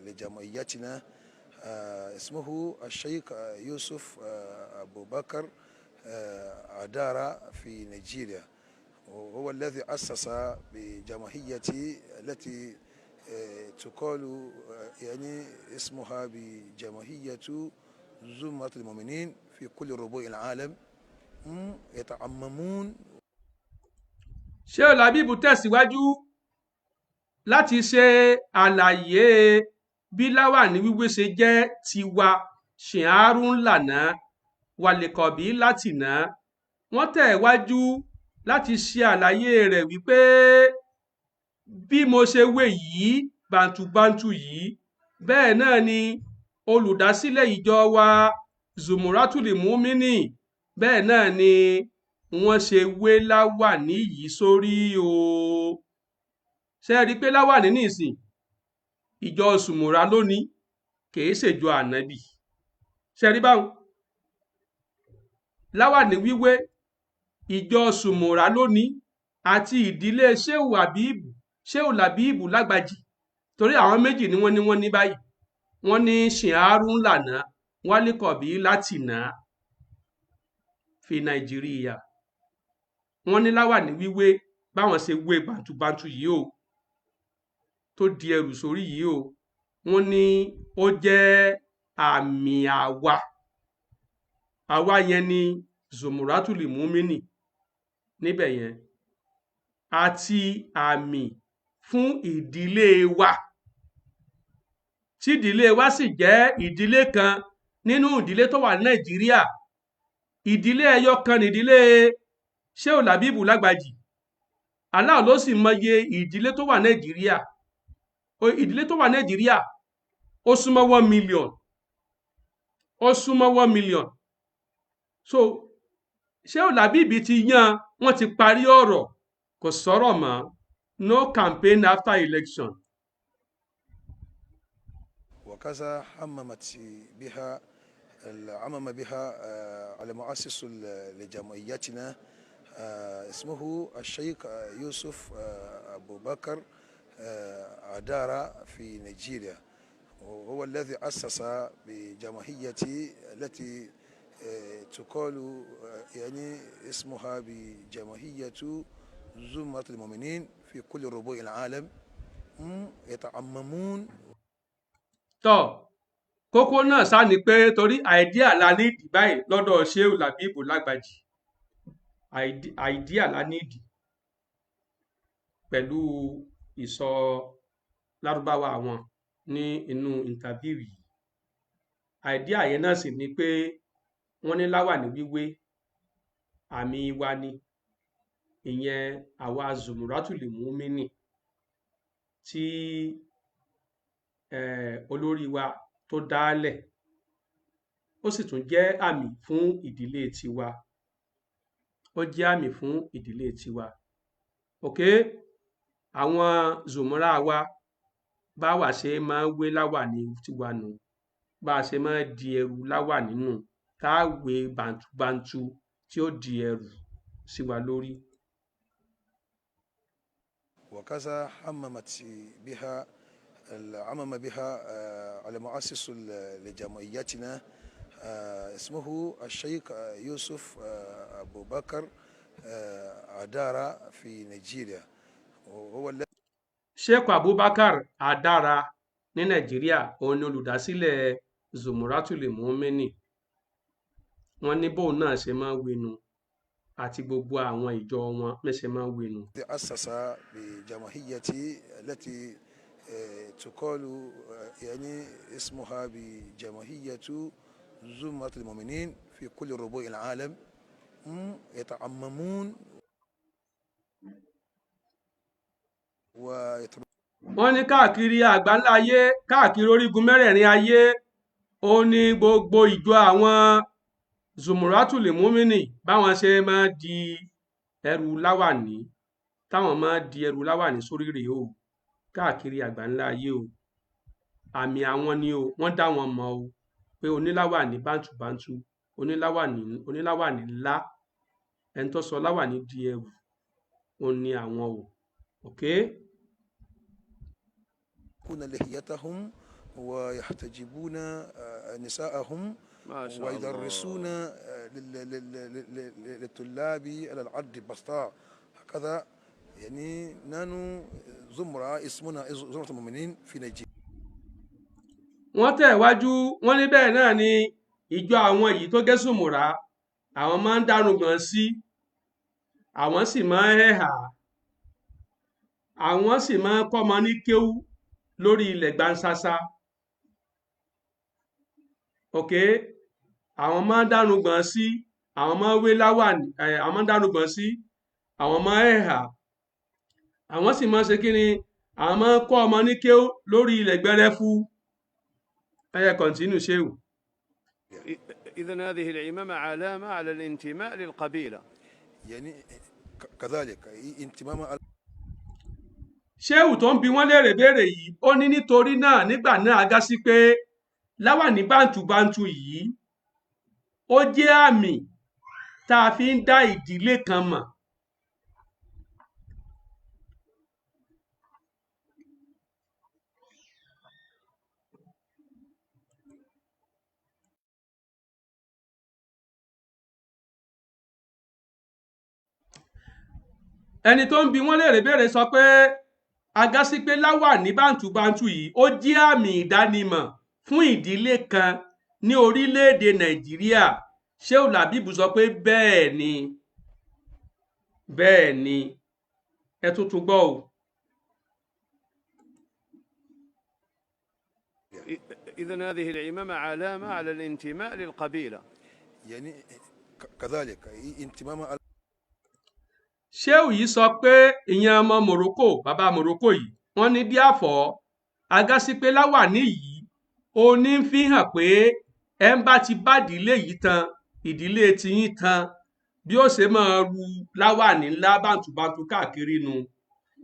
لجمعيتنا اسمه الشيخ يوسف أبو بكر أدار في نيجيريا، وهو الذي أسس بجمعية التي تقال يعني اسمها بجمعية زمرة-المؤمنين في كل ربوع العالم يتعممون. Ṣeeu Labeeb tẹ̀síwájú láti ṣe àlàyé bí láwàní wíwé ṣe jẹ́ tiwa, ṣìárùn lànà wàlẹ̀kọ̀bí látìná. wọ́n tẹ̀wájú láti ṣe àlàyé rẹ̀ wípé bí mo ṣe wé yìí bàǹtùbàǹtù yìí, bẹ́ẹ̀ náà ni olùdásílẹ̀ ìjọ wa Zumratul-Mu'min, bẹ́ẹ̀ náà ni wọ́n ṣe wé láwàní yìí sórí o. ṣe rí i pé láwàní nísìn ìjọ Zumra lónìí, kìí ṣèjọ ànábì. ṣe rí báwọn láwàní wíwé ìjọ Zumra lónìí àti ìdílé Ṣeeu Labeeb lágbàjì, torí àwọn méjì ni wọ́n ní báyìí. wọ́n ní ṣìárùn lànà wálíkọ̀bí látìná fi Nàìjíríà. wọ́n ní láwàní wíwé báwọn ṣe wé bàǹtùbàǹtù yìí o, tó di ẹrù sórí yìí o, wọ́n ní ó jẹ́ àmì àwa yẹn ní Zumratul-Mu'min níbẹ̀ yẹn, àti àmì fún ìdílé wa, tí ìdílé wa sì jẹ́ ìdílé kan nínú ìdílé tó wà ní Nàìjíríà. ìdílé ẹyọ kan nìdílé Ṣeeu Labeeb lágbàjì. Allah ló sì mọye ìdílé tó wà Nàìjíríà. ìdílé tó wà Nàìjíríà ó súnmọ́ 1 million, ó súnmọ́ 1 million. so Ṣeeu Labeeb ti yan, wọ́n ti parí ọ̀rọ̀, kò sọ̀rọ̀ mọ́, no campaign after election. وكذا عمم بها المؤسس لجمعيتنا اسمه الشيخ يوسف أبو بكر أدار في نيجيريا، وهو الذي أسس بجمعية التي تقال يعني اسمها بجمعية زمرة-المؤمنين في كل ربوع العالم يتعممون. tọ́ kókó náà sá ni pé torí àìdíà la nídìí báyìí lọ́dọ̀ Ṣeeu Labeeb lágbàjì, àìdíà la nídìí pẹ̀lú ìsọ lárúbáwá wọn ní inú interview yìí. àìdíà yẹn náà sì ni pé wọ́n ní láwàní wíwé àmì wa ni, ìyẹn àwa Zumratul-Mu'min tí olórí wa tó dálẹ̀, ó sì tún jẹ́ àmì fún ìdílé tiwa, ó jẹ́ àmì fún ìdílé tiwa. Ok, àwọn zùmúrà wa báwa ṣe máa ń wé láwàní tiwa nù, bá a ṣe máa ń di ẹrù láwàní nù, tá a wé bàǹtùbàǹtù tí ó di ẹrù sí wa lórí. وكذا عمم بها على مؤسس لجمعيتنا اسمه الشيخ يوسف أبو بكر أدارة في نيجيريا وهو Sheikh Abubakar Adara ní Nàìjíríà òun ni olùdásílẹ̀ Zumratul-Mu'min. Wọ́n ní bóun náà ṣe máa ń winu àti gbogbo àwọn ìjọ wọn mẹ́sẹ̀ máa ń winu. أسس بجمعيتي التي تقال يعني اسمها بجمعية زمرة المؤمنين في كل ربوع العالم يتعممون wọ́n ní káàkiri àgbáńlá ayé, káàkiri orígun mẹ́rẹ̀ẹ̀rin ayé, ó ní gbogbo ìjọ àwọn Zumratul-Mu'min báwọn ṣe máa di ẹrù láwàní, táwọn máa di ẹrù láwàní sórí rèé o, káàkiri àgbáńlá ayé o. Àmì àwọn ni o, wọ́n dá wọn mọ̀ o pé oníláwàní bántúbántú, oníláwàní ńlá, ẹni tó sọ láwàní di ẹrù, òun ni àwọn o. Ok. لحيتهم ويحتجبون نساءهم ويدرسون للطلاب على الأرض بسطاء هكذا. يعني نحن زمرة اسمنا زمرة المؤمنين في نيجيريا. wọ́n tẹ̀wájú, wọ́n ní bẹ́ẹ̀ náà ni ìjọ àwọn èyí tó gẹ́ Zùmúrà, àwọn máa ń dárúgbọ̀n sí, àwọn sì máa ń hẹ̀hà, àwọn sì máa ń kọ́mọ ní kéwú lórí ilẹ̀ gbansasa. Ok, àwọn máa ń dárúgbọ̀n sí, àwọn máa ń wé láwàní, àwọn máa ń dárúgbọ̀n sí, àwọn máa ń hẹ̀hà, àwọn sì máa ń ṣe kí ni, àwọn máa ń kọ́ ọmọ ní kéwú lórí ilẹ̀ gbẹrẹfu. continue Ṣeeu. إذن هذه العمامة علامة على الانتماء للقبيلة. يعني كذلك انتماء. Ṣeeu tó ń bi wọ́n léèrè béèrè yìí, ó ní nítorí náà nígbà náà á gá sí pé láwàní bántúbántú yìí ó jẹ́ àmì tá a fi ń dá ìdílé kan mọ̀. Ẹni tó ń bi wọ́n léèrè béèrè sọ pé agásí pé láwàní bántúbántú yìí ó jẹ́ àmì ìdánimọ̀ fún ìdílé kan ní orílẹ̀-èdè Nàìjíríà. Ṣeeu Labeeb sọ pé bẹ́ẹ̀ ni, bẹ́ẹ̀ ni, ẹ tuntun gbọ́ o. إذن هذه العمامة علامة على الانتماء للقبيلة. يعني كذلك انتماء. Ṣeeu yìí sọ pé ìyẹn ọmọ Morocco, bàbá Morocco yìí, wọ́n ní díàfọ́ agásí pé láwàní yìí ó ní fi hàn pé ẹ ń bá ti bá ìdílé yìí tan, ìdílé tiyín tan, bí ó ṣe máa ru láwàní ńlá bántúbántú káàkiri nu.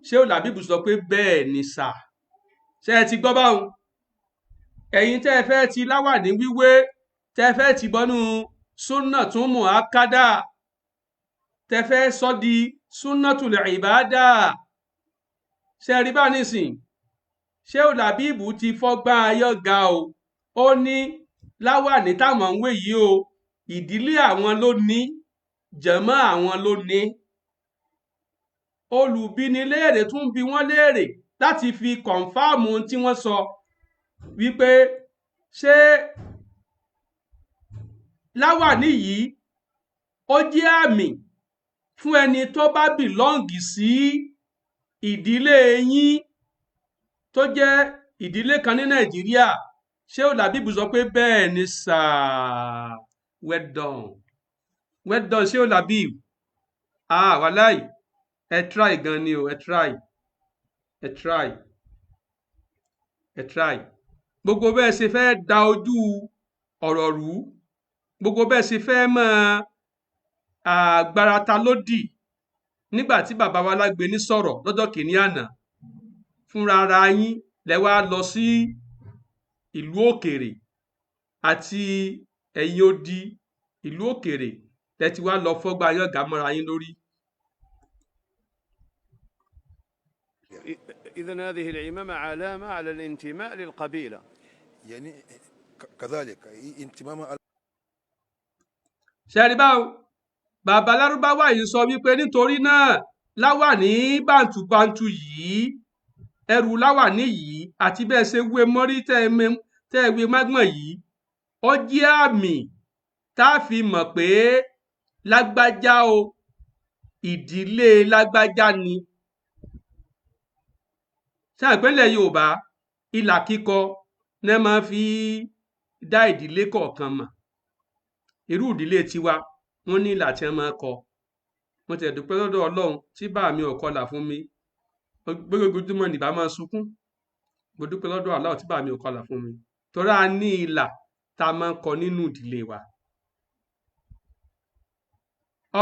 Ṣeeu Labeeb sọ pé bẹ́ẹ̀ ni sà. Ṣé ẹ ti gbọ́ báwọn? Ẹ̀yin tẹ́ ẹ fẹ́ ti láwàní wíwé, tẹ́ ẹ fẹ́ ti bọ́nú Sunnatun-Mu'akkada, tẹ́ ẹ fẹ́ sọ di Sunnatul Ibada. Ṣé ẹ rí bá nísìn? Ṣeeu Labeeb ti fọ́gbọ́n ayọ́ ga o. Ó ní láwàní táwọn ń wé yìí o, ìdílé àwọn ló ní, jàmá àwọn ló ní. Olùbiniléèrè tún bi wọ́n léèrè láti fi kọ̀ǹfàmù tí wọ́n sọ wípé ṣé láwàní yìí ó jẹ́ àmì fún ẹni tó bá bìlọ́ǹgì sí ìdílé yín tó jẹ́ ìdílé kan ní Nàìjíríà. Ṣeeu Labeeb sọ pé bẹ́ẹ̀ ni sà. Well done, well done Ṣeeu Labeeb. Wàláì ẹ try gan ni o, ẹ try. gbogbo bẹ́ẹ̀ ṣe fẹ́ da ojú ọ̀rọ̀ rú, gbogbo bẹ́ẹ̀ ṣe fẹ́ mọ́ àgbárata lódì nígbà tí bàbá wa Lágbèní sọ̀rọ̀ lọ́jọ́ kìíní àná, fúnra ara yín lẹ wá lọ sí ìlú òkèrè àti ẹ̀yìn odi ìlú òkèrè lẹ ti wá lọ fọ́gbà yọ̀gá mọ́ra yín lórí. إذن هذه العمامة علامة على الانتماء للقبيلة. يعني كذلك انتماما. ṣẹ́rí báwo bàbá lárúbáwá yìí sọ wípé nítorí náà láwàní bàǹtùbàǹtù yìí, ẹrù láwàní yìí àti bẹ́ẹ̀ ṣe wé mọ́rí tẹ́ ẹ wé mágbọ̀n yìí, ó jẹ́ àmì tá a fi mọ̀ pé lágbájá o, ìdílé lágbájá ni. ṣé ìpínlẹ̀ Yorùbá ìlà kíkọ ní ẹ máa fi dá ìdílé kọ̀ọ̀kan mọ̀. irú ìdílé tiwa wọ́n ní ìlà tí wọ́n máa kọ. mo tẹ̀ dúpẹ́ lọ́dọ̀ Ọlọ́run tí bá mi ò kọlà fún mi, gbogbogbòmọ̀ nìbá máa sunkún. mo dúpẹ́ lọ́dọ̀ Allah tí bá mi ò kọlà fún mi, torí a ní ìlà tá a máa ń kọ nínú ìdílé wa.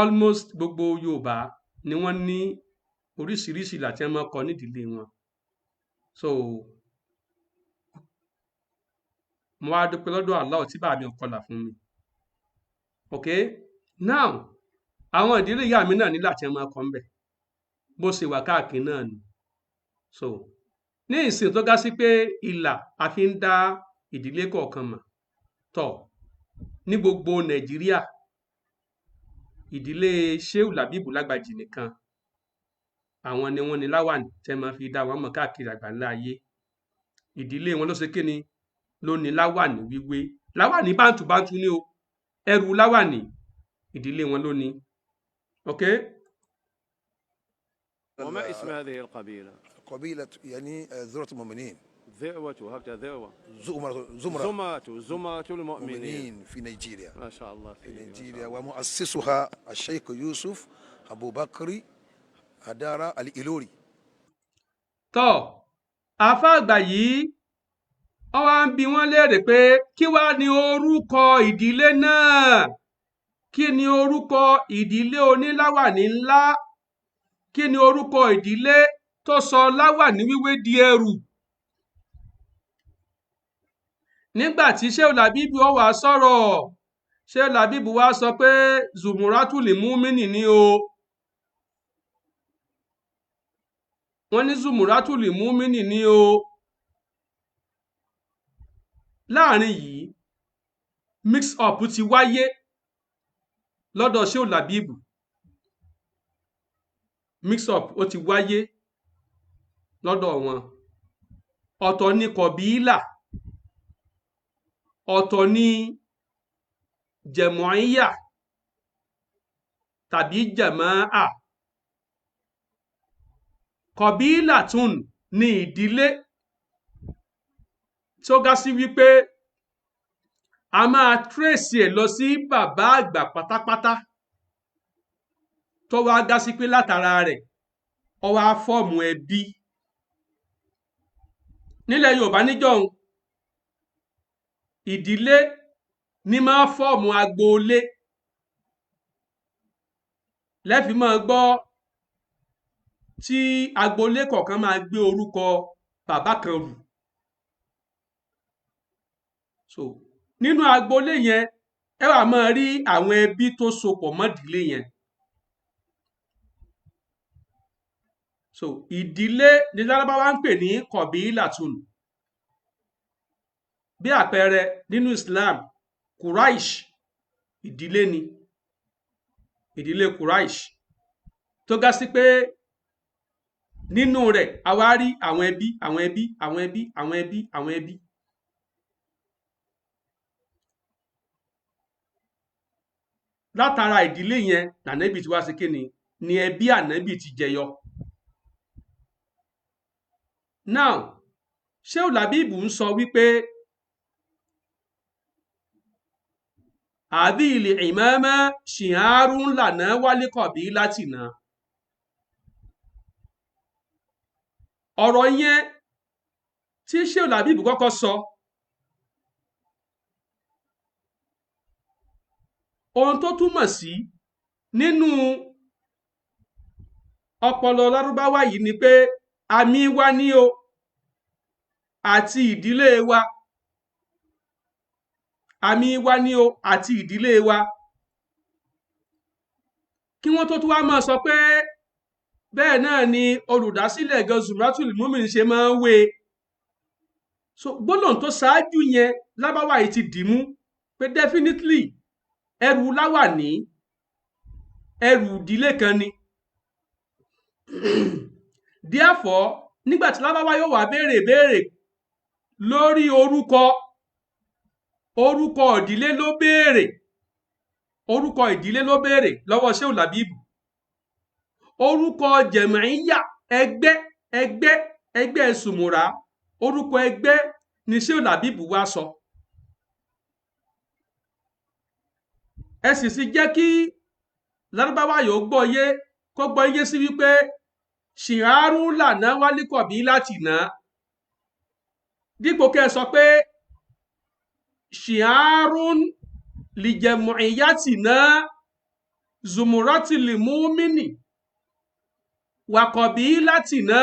almost gbogbo Yorùbá ni wọ́n ní oríṣiríṣi ìlà tí wọ́n máa kọ nídìílé wọn. so mo wá dúpẹ́ lọ́dọ̀ Allah tí bá mi ò kọlà fún mi. ok now àwọn ìdílé ìyá mi náà nílà tí wọ́n máa kọ ń bẹ̀ bó ṣe wà káàkiri náà ni. so ní ìsìn tó ga sí pé ìlà a fi ń dá ìdílé kọ̀ọ̀kan mọ̀ tọ̀ ní gbogbo Nàìjíríà, ìdílé Ṣeeu Labeeb Lágbàjì nìkan àwọn ni wọ́n ní láwàní tẹ́ máa fi dá wọn mọ̀ káàkiri àgbáńlá ayé. ìdílé wọn ló ṣe kíni ló ní láwàní wíwé. láwàní bántúbántú ni o, ẹrù láwàní ìdílé wọn ló ní. ok. وما اسم هذه القبيلة؟ قبيلة يعني زمرة-المؤمنين. ذئوة، هكذا ذئوة. زمرة-المؤمنين المؤمنين في نيجيريا. ما شاء الله. في نيجيريا، ومؤسسها الشيخ يوسف أبو بكر أدارة الإلوري. tọ́ àáfà àgbà yìí ó wá ń bi wọ́n léèrè pé kí wá ní orúkọ ìdílé náà, kí ni orúkọ ìdílé oníláwàní ńlá, kí ni orúkọ ìdílé tó sọ láwàní wíwé di ẹrù. nígbà tí Ṣeeu Labeeb ó wá sọ̀rọ̀, Ṣeeu Labeeb wá sọ pé Zumratul-Mu'min ni o. wọ́n ní Zumratul-Mu'min ni o. láàrin yìí mix up ti wáyé lọ́dọ̀ Ṣeeu Labeeb. mix up ó ti wáyé lọ́dọ̀ wọn. ọ̀tọ̀ ni kọ̀bílà, ọ̀tọ̀ ni jẹ̀mọ̀íyà tàbí jẹ̀máà. kọ̀bílà tún ní ìdílé tó ga sí wípé a máa tírèsì ẹ̀ lọ sí bàbá àgbà pátápátá tó wá ga sí pé látara rẹ̀ ó wá fọ́ọ̀mù ẹbí. nílẹ̀ Yorùbá níjọ́un ìdílé ní máa fọ́ọ̀mù agboolé. lẹ́fì máa gbọ́ tí agboolé kọ̀ọ̀kan máa gbé orúkọ bàbá kan rù. so nínú agboolé yẹn ẹ wá máa rí àwọn ẹbí tó sopọ̀ mọ́dílé yẹn. so ìdílé ní Lárúbáwá ń pè ní kọ̀bílàtún. bí àpẹẹrẹ nínú Islam, Quraish ìdílé ni, ìdílé Quraish tó ga sí pé nínú rẹ̀ a wá rí àwọn ẹbí àwọn ẹbí àwọn ẹbí àwọn ẹbí àwọn ẹbí. látara ìdílé yẹn lànàbì tí wá sí kíni ni ẹbí ànàbì ti jẹyọ. now Ṣeeu Labeeb ń sọ wípé àbí ilẹ̀ ìmọ̀ọ́mọ́ ṣìhárùn lànà wálé kọ̀bí láti nà. ọ̀rọ̀ yẹn tí Ṣeeu Labeeb kọ́kọ́ sọ ohun tó túmọ̀ sí nínú ọpọlọ lárúbáwá yìí ni pé àmì wa ní o àti ìdílé wa, àmì wa ní o àti ìdílé wa, kí wọ́n tó tún wá máa sọ pé bẹ́ẹ̀ náà ni olùdásílẹ̀ gan Zumratul-Mu'min ṣe máa ń wé. So gbólóhùn tó ṣáájú yẹn lábáwá yìí ti dìímú pé definitely ẹrù láwàní ẹrù ìdílé kan ni. Therefore nígbà tí lábáwá yóò wá béèrè lórí orúkọ ìdílé ló béèrè, orúkọ ìdílé ló béèrè lọ́wọ́ Ṣeeu Labeeb. Orúkọ jẹ̀mọ̀íyà ẹgbẹ́ Sùmùrà, orúkọ ẹgbẹ́ ni Ṣeeu Labeeb wá sọ. ẹ sì jẹ́ kí lárúbáwá yóò gbọ́ yé sí wípé ṣìhárù lànà wálíkọ̀bí láti nà, dípò kẹ́ ẹ sọ pé ṣìhárùn lìjẹ̀mọ̀íyàtìná Zumratul-Mu'min wàkọ̀bí láti nà.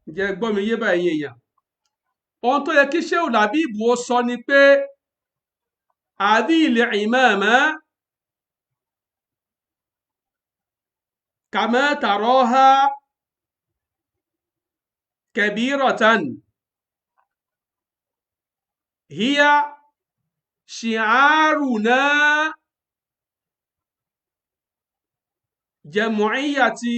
Ǹjẹ́ gbọ́ mi yé báyìí èèyàn? Ohun tó yẹ kí Ṣeeu Labeeb ó sọ ni pé hadhihi al-imama kama taraha kabiratan hiya shi'aruna jam'iyyati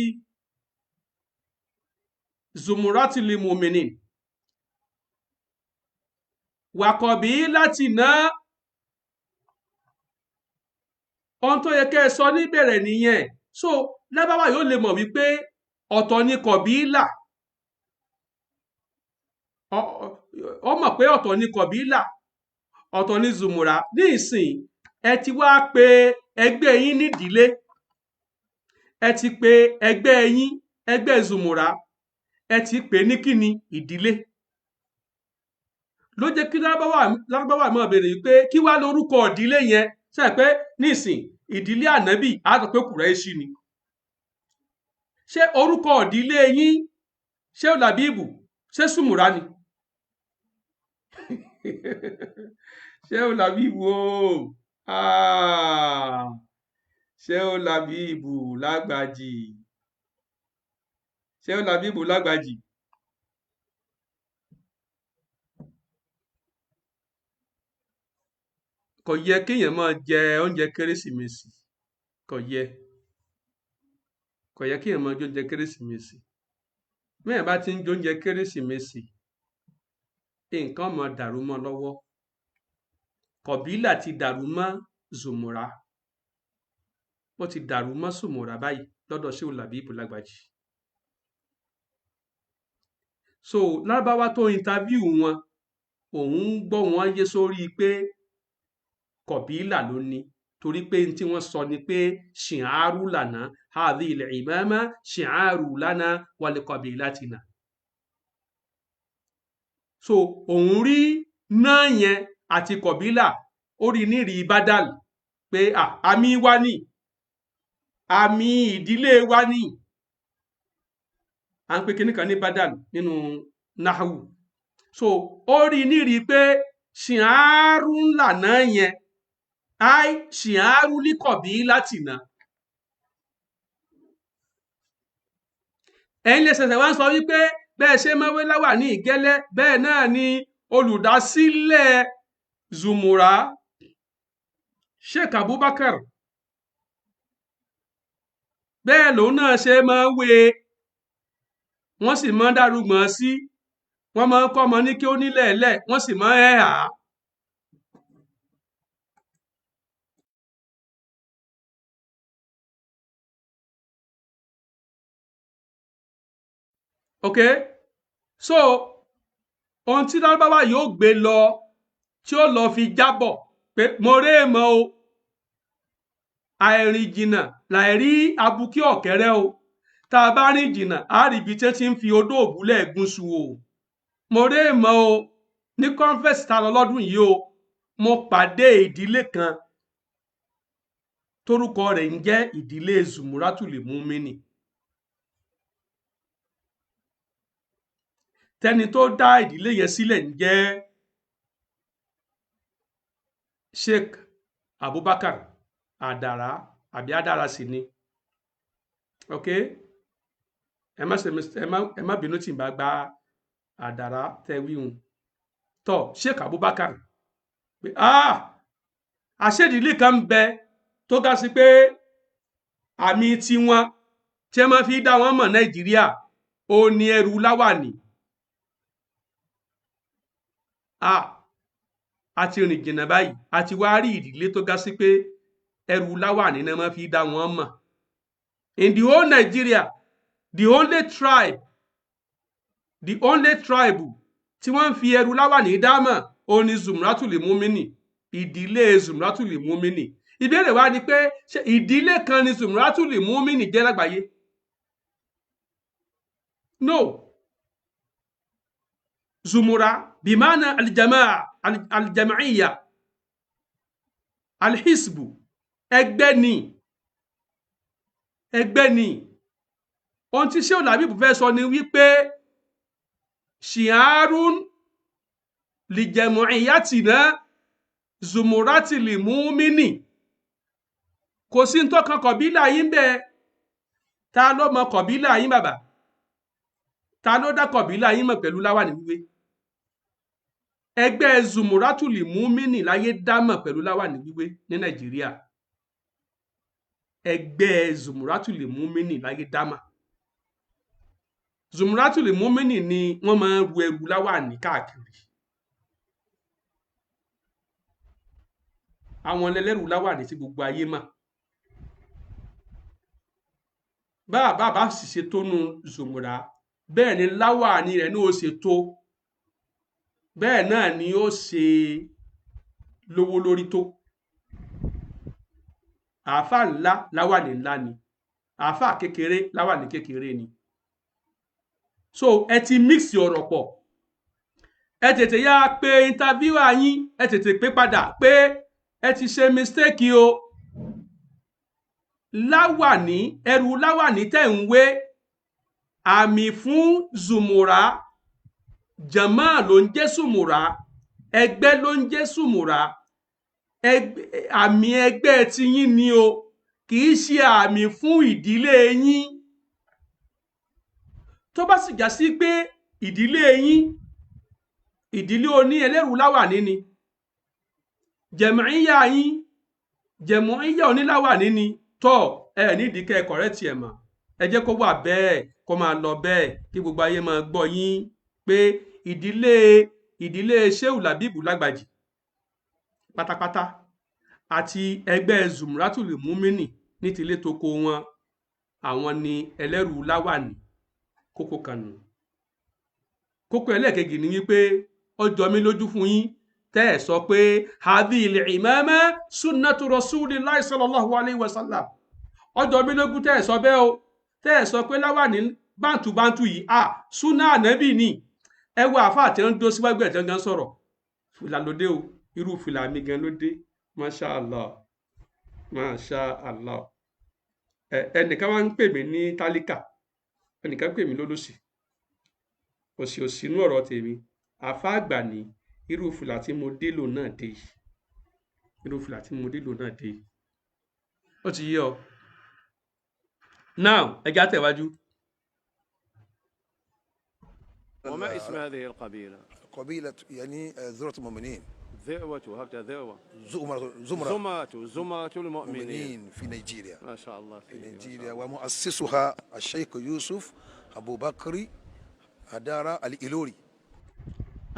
Zumratul-Mu'minin wa qabilatina. Ohun tó yẹ kẹ́ ẹ sọ níbẹ̀rẹ̀ nìyẹn. So lábáwá yóò lè mọ̀ wípé ọ̀tọ̀ ni kọ̀bílà, ó mọ̀ pé ọ̀tọ̀ ni kọ̀bílà, ọ̀tọ̀ ni Zumura. Ní ìsìn ẹ ti wá pe ẹgbẹ́ yín nídìílé, ẹ ti pe ẹgbẹ́ yín, ẹgbẹ́ Zumura, ẹ ti pè ní kíni? Ìdílé. Ló jẹ́ kí lárúbáwá máa béèrè pé kí wá lórúkọ ìdílé yẹn. Ṣé pé nísìn ìdílé ànábì á sọ pé Kùrẹ́ṣì ni. Ṣé orúkọ ìdílé yín Ṣeeu Labeeb ṣé Sùmùrà ni? Ṣeeu Labeeb o, Ṣeeu Labeeb lágbàjì, Ṣeeu Labeeb lágbàjì. Kò yẹ kéèyàn máa jẹ oúnjẹ kérésìmesì, kò yẹ kéèyàn máa jẹ oúnjẹ kérésìmesì. Bẹ́ẹ̀ bá ti ń jẹ oúnjẹ kérésìmesì nǹkan máa dàrú mọ́ lọ́wọ́. Kọ̀bílà ti dàrú mọ́ Zùmùrà, ó ti dàrú mọ́ Sùmùrà báyìí lọ́dọ̀ Ṣeeu Labeeb lágbàjì. So lárúbáwá tó interview wọn, òun gbọ́ wọn yé sórí pé kọ̀bílà ló ní, torí pé tí wọ́n sọ ni pé ṣìhárù lànà hadhihi al-imama ṣìhárù lànà wa li qabilatina. So òun rí náà yẹn àti kọ̀bílà ó rí nírìí bádàl pé àmì wa ni, àmì ìdílé wa ni. À ń pè kíní kan ní bádàl nínú náhù. So ó rí nírìí pé ṣìhárù lànà yẹn ai ṣìhárù líkọ̀bí láti nà. Ẹ̀yin lè ṣẹ̀ṣẹ̀ wá ń sọ wípé bẹ́ẹ̀ ṣe mọ́wé láwà ní ìgẹ́lẹ́ bẹ́ẹ̀ náà ni olùdásílẹ̀ Zumura Sheikh Abubakar bẹ́ẹ̀ lòun náà ṣe máa wé, wọ́n sì máa dárúgbọ̀n sí, wọ́n máa ń kọ́ ọmọ ní kí ó nílẹ̀ ẹ̀lẹ̀, wọ́n sì máa ń hẹ́hà. Okay, so ohun tí lárúbáwá yóò gbé lọ tí ó lọ fi jábọ̀ pé mo ré mọ́ o, àìrìn jìnnà láìrí abukí ọ̀kẹ́rẹ́ o, tá a bá rìn jìnnà á rí ibi tí ti ń fi odó òbúlẹ̀ gúnṣu o, mo ré mọ́ o ní conference ta lọ lọ́dún yìí o, mo pàdé ìdílé kan tórúkọ rẹ̀ ń jẹ́ ìdílé Zumratul-Mu'min. Tẹni tó dá ìdílé yẹn sílẹ̀ ń jẹ́ Sheikh Abubakar Adara àbí Adara sì ni. Ok, ẹ má bínú tí n bá gba Adara tẹ wíhun tọ Sheikh Abubakar pé àṣedìlé kan ń bẹ tó ga sí pé àmì tiwọn tí ẹ máa fi dá wọn mọ̀ Nàìjíríà ó ní ẹrù láwàní. a ti rìn jìnnà báyìí a ti wá rí ìdílé tó ga sí pé ẹrù láwàní náà máa fi dá wọn mọ̀. In the whole Nigeria, the only tribe tí wọ́n ń fi ẹrù láwàní dá mọ̀ ó ní Zumratul-Mu'min, ìdílé Zumratul-Mu'min. Ìbéèrè wa ni pé ṣé ìdílé kan ni Zumratul-Mu'min jẹ́ lágbàáyé? No. Zumura bimana aljamaa aljamaiya alhisbu ẹgbẹ́ ni. Ohun tí Ṣeeu Labeeb fẹ́ sọ ni wípé shiarun lijamaiyatina Zumratul-Mu'min. Kò sí ń tọ́kan kọ̀bílà yín bẹ́ẹ̀. Ta ló mọ kọ̀bílà yín bàbá? Ta ló dá kọ̀bílà yín mọ̀ pẹ̀lú láwàní wíwé? Ẹgbẹ́ Zumratul-Mu'min láyé dámọ̀ pẹ̀lú láwàní wíwé ní Nàìjíríà. Ẹgbẹ́ Zumratul-Mu'min láyé dámọ̀. Zumratul-Mu'min ni wọ́n máa ń ru ẹrù láwàní káàkiri. Àwọn ẹlẹ́rù láwàní tí gbogbo ayé mọ̀. Bá sì ṣe tónú Zumra bẹ́ẹ̀ ni láwàní rẹ̀ ní ó ṣe tó, bẹ́ẹ̀ náà ni ó ṣe lówó lórí tó. Àáfà ńlá láwàní ńlá ni, àáfà kékeré láwàní kékeré ni. So ẹ ti mix ọ̀rọ̀ pọ̀. Ẹ tètè yá pé interviewer yín, ẹ tètè pé padà pé ẹ ti ṣe mistake o. Láwàní, ẹrù láwàní tẹ̀ ń wé àmì fún Zumura, jàmá ló ń jẹ́ Zumura, ẹgbẹ́ ló ń jẹ́ Zumura, àmì ẹgbẹ́ tiyín ni o, kì í ṣe àmì fún ìdílé yín. Tó bá sì já sí pé ìdílé yín ìdílé oní ẹlẹ́rù láwàní ni, jẹ̀mọ̀íyà yín jẹ̀mọ̀íyà oníláwàní ni, tọ́ ẹ nídìí kẹ́ ẹ correct ẹ̀ mọ̀. Ẹ jẹ́ kó wà bẹ́ẹ̀, kó máa lọ bẹ́ẹ̀, kí gbogbo ayé máa gbọ́ yín pé ìdílé Ṣeeu Labeeb lágbàjì pátápátá àti ẹgbẹ́ Zumratul-Mu'min ní tilé toko wọn, àwọn ni ẹlẹ́rù láwàní. Kókó kan nù. Kókó ẹlẹ́ẹ̀kejì ni wípé ó jọ mí lójú fún yín tẹ́ ẹ̀ sọ pé hadhil imama sunnatu rasulillahi sallallahu alayhi wa sallam. Ó jọ mí lójú tẹ́ ẹ̀ sọ bẹ́ẹ̀ o, tẹ́ ẹ̀ sọ pé láwàní bántúbántú yìí súnà ànábì ni. Ẹ wo àfáà tí wọ́n dó síwájú ẹ̀ tí wọ́n gan sọ̀rọ̀. Fìlà ló dé o, irú fìlà mi gan ló dé. Masha Allah, Masha Allah. Ẹnìkan wá ń pè mí ní tálíkà, ẹnìkan pè mí lólòsì. Òsì inú ọ̀rọ̀ tèmi. Àfáà àgbà ní irú fìlà tí mo dé lò náà dé yìí. Irú fìlà tí mo dé lò náà dé yìí. Ó ti yé ọ. Now, ẹ já tẹ̀wájú. وما اسم هذه القبيلة؟ قبيلة يعني زمرة-المؤمنين. ذئوة، هكذا ذئوة. زمرة-المؤمنين المؤمنين في نيجيريا. ما شاء الله في نيجيريا، ومؤسسها الشيخ يوسف أبو بكر أدارة الإلوري.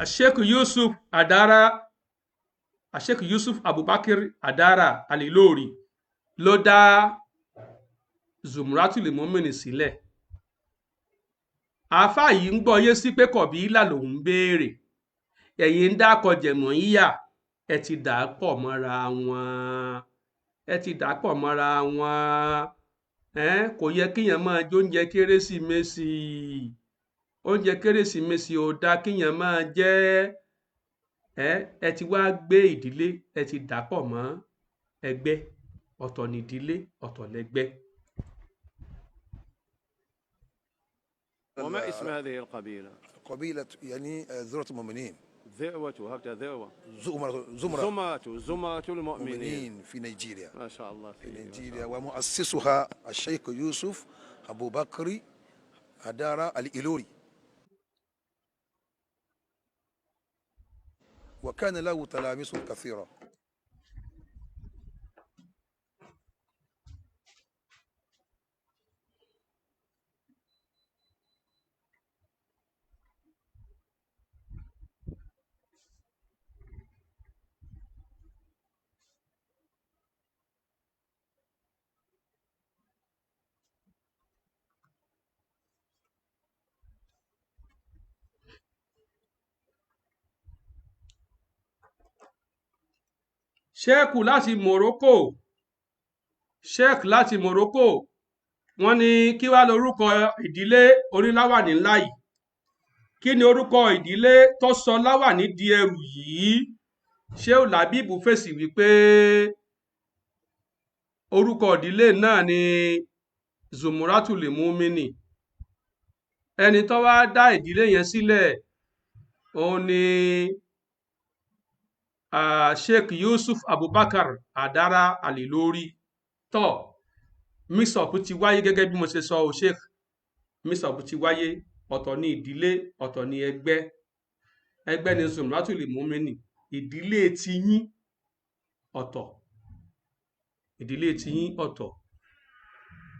الشيخ يوسف أدارة، الشيخ يوسف أبو بكر أدارة الإلوري ló dá Zumratul-Mu'min sílẹ̀. Àáfàá yìí ń gbọ́ yé sí pé kọ̀bílà lòún ń béèrè. Ẹ̀yin ń dákọ̀ jẹ̀mọ̀íyà, ẹ ti dà á pọ̀ mọ́ra wọn. Ẹ ti dà á pọ̀ mọ́ra wọn. Kò yẹ kíyàn máa jẹ oúnjẹ kérésìmesì. Oúnjẹ kérésìmesì ò dáa kíyàn máa jẹ. ẹ ti wá gbé ìdílé ẹ ti dàpọ̀ mọ́ ẹgbẹ́, ọ̀tọ̀ ní ìdílé ọ̀tọ̀ lẹ́gbẹ́. وما اسم هذه القبيلة؟ قبيلة يعني زمرة المؤمنين. ذئوة، هكذا ذئوة. زمرة المؤمنين في نيجيريا. ما شاء الله في نيجيريا، ومؤسسها الشيخ يوسف أبو بكر أدارة الإلوري، وكان له تلاميذ كثيرة. Ṣéèkù láti Morocco, Sheikh láti Morocco, wọ́n ní kí wá lórúkọ ìdílé oníláwàní ńlá yìí, kí ni orúkọ ìdílé tó sọ láwàní di ẹrù yìí? Ṣéeu Labeeb fèsì wípé orúkọ ìdílé náà ni Zumratul-Mu'min. Ẹni tó wá dá ìdílé yẹn sílẹ̀ òun ni Sheikh Yusuf Abubakar Adara Alilori. Tọ́ mix-up ti wáyé gẹ́gẹ́ bí mo ṣe sọ ọ́ Sheikh, mix-up ti wáyé, ọ̀tọ̀ ní ìdílé ọ̀tọ̀ ní ẹgbẹ́. Ẹgbẹ́ ni Zumratul-Mu'min, ìdílé tiyín ọ̀tọ̀, ìdílé tiyín ọ̀tọ̀.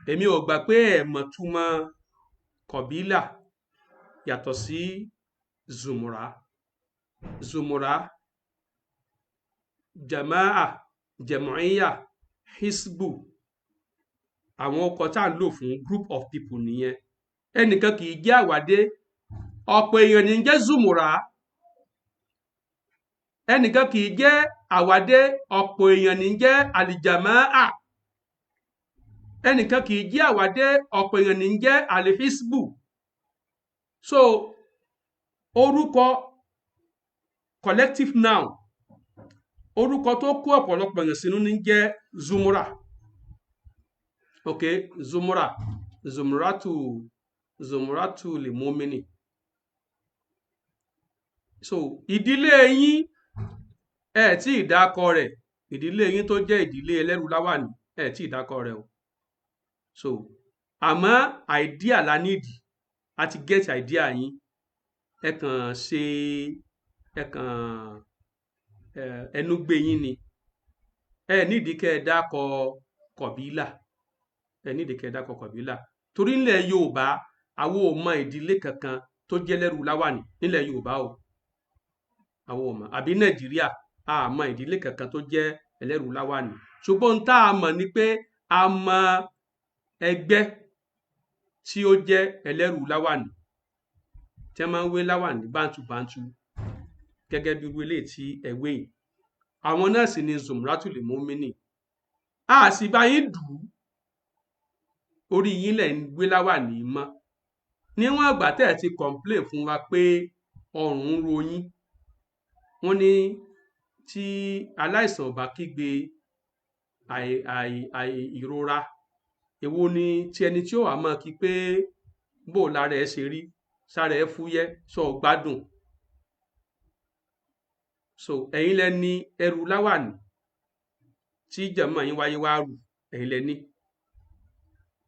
Èmi ò gbà pé ẹ̀mọ̀túmọ̀ kọ̀bílà yàtọ̀ sí zumura. Zumura, jamaa, jamuiya, hisbu, àwọn ọkọ̀ tá à ń lò fún group of people nìyẹn. Ẹnìkan kì í jẹ́ àwádé, ọ̀pọ̀ èèyàn ní jẹ́ zumura. Ẹnìkan kì í jẹ́ àwádé, ọ̀pọ̀ èèyàn ní jẹ́ alijamaa. Ẹnìkan kì í jẹ́ àwádé, ọ̀pọ̀ èèyàn ní jẹ́ alihisbu. So orúkọ collective noun, orúkọ tó kó ọ̀pọ̀lọpọ̀ èèyàn sínú ní jẹ́ zumura. Ok, zumura, Zumratul-Mu'min. So ìdílé yín tí ìdákọ rẹ̀, ìdílé yín tó jẹ́ ìdílé ẹlẹ́rú láwàní tí ìdákọ rẹ̀ o. So àmọ́ idea la nídìí, a ti get idea yín, ẹ kàn ẹnu gbé yín ni, ẹ nídìí kẹ́ ẹ dákọ kọ̀bílà, ẹ nídìí kẹ́ ẹ dákọ kọ̀bílà. Torí nílẹ̀ Yorùbá àwọn ò mọ ìdílé kankan tó jẹ́ ẹlẹ́rú láwàní nílẹ̀ Yorùbá o, àwọn ò mọ̀. Àbí Nàìjíríà a mọ ìdílé kankan tó jẹ́ ẹlẹ́rú láwàní. Ṣùgbọ́n tá a mọ̀ ni pé a mọ ẹgbẹ́ tí ó jẹ́ ẹlẹ́rú láwàní, tí wọ́n máa ń wé láwàní bántúbántú gẹ́gẹ́ bí wílé tí ẹ̀wé yìí. Àwọn náà sì ni Zumratul-Mu'min. A sì bá yín dù ú, orí yín lẹ̀ ń gbé láwàní mọ́. Níwọ̀n àgbà tẹ́ ẹ̀ ti complain fún wa pé ọrùn ń ro yín. Wọ́n ní tí aláìsàn bá kígbe ìrora, èwo ni tí ẹni tí ó wà máa kí pé bó lára ẹ ṣe rí, sára ẹ fúyẹ́, sọ gbádùn. So ẹ̀yin lẹ ní ẹrù láwàní tí jàmá yín wáyé wá rù, ẹ̀yin lẹ ní.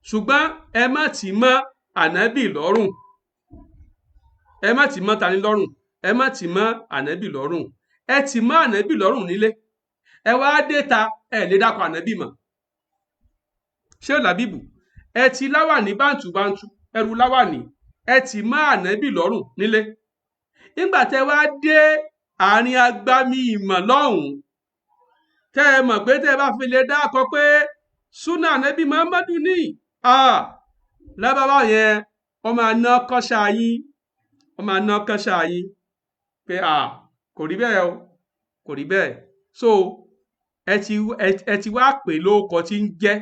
Ṣùgbọ́n ẹ má tì mọ́ ànábì lọ́rùn, ẹ má tì mọ́ tani lọ́rùn, ẹ má tì mọ́ ànábì lọ́rùn, ẹ tì mọ́ ànábì lọ́rùn nílé. Ẹ wá dé ta, ẹ lè dákọ̀ ànábì mọ́. Ṣéeu Labeeb, ẹ ti láwàní bántúbántú, ẹrù láwàní, ẹ tì mọ́ ànábì lọ́rùn nílé. Nígbà tẹ wá dé àárín agbami ìmọ̀ lọ́hùn, tẹ́ ẹ mọ̀ pé tẹ́ ẹ bá fi lè dákọ̀ pé súnà ànábì Muhammadu ní lábàbá yẹn wọ́n máa ná kọ́ṣà yín, wọ́n máa ná kọ́ṣà yín pé kò rí bẹ́ẹ̀ o, kò rí bẹ́ẹ̀. So ẹ ti wá pè lóko tí ń jẹ́,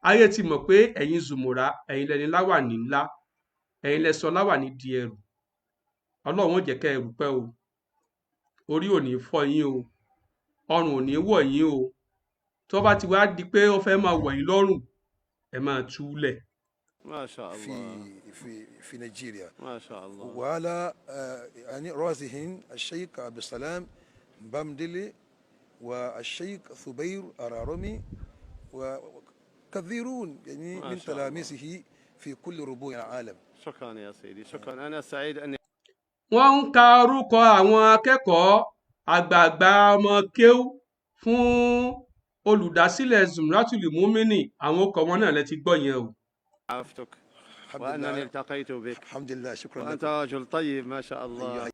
ayé ti mọ̀ pé ẹ̀yin zùmùrà, ẹ̀yin lẹni láwàní ńlá, ẹ̀yin lẹ sọ láwàní di ẹrù. Ọlọ́run ó jẹ́ kẹ́ ẹrù pẹ́ o, orí ò ní fọ́ yín o ọrùn ò ní wọ̀ yín o tó bá ti wá di pé ó fẹ́ máa wọ̀ yín lọ́rùn ẹ máa túlẹ̀. ما شاء في الله في نيجيريا. ما شاء الله. وعلى يعني رأسهم الشيخ عبد السلام بامدلي والشيخ ثبير أرارمي وكثيرون يعني من تلاميذه في كل ربوع العالم. شكرا يا سيدي شكرا. أنا سعيد أني wọ́n ń ka orúkọ àwọn akẹ́kọ̀ọ́ àgbààgbà ọmọ kéwú fún olùdásílẹ̀ Zumratul-Mu'min àwọn ọkọ̀ wọn náà lẹ ti gbọ́ yẹn o. عرفتك وأنني التقيت بك. الحمد لله شكرا وأنت لك. رجل طيب ما شاء الله.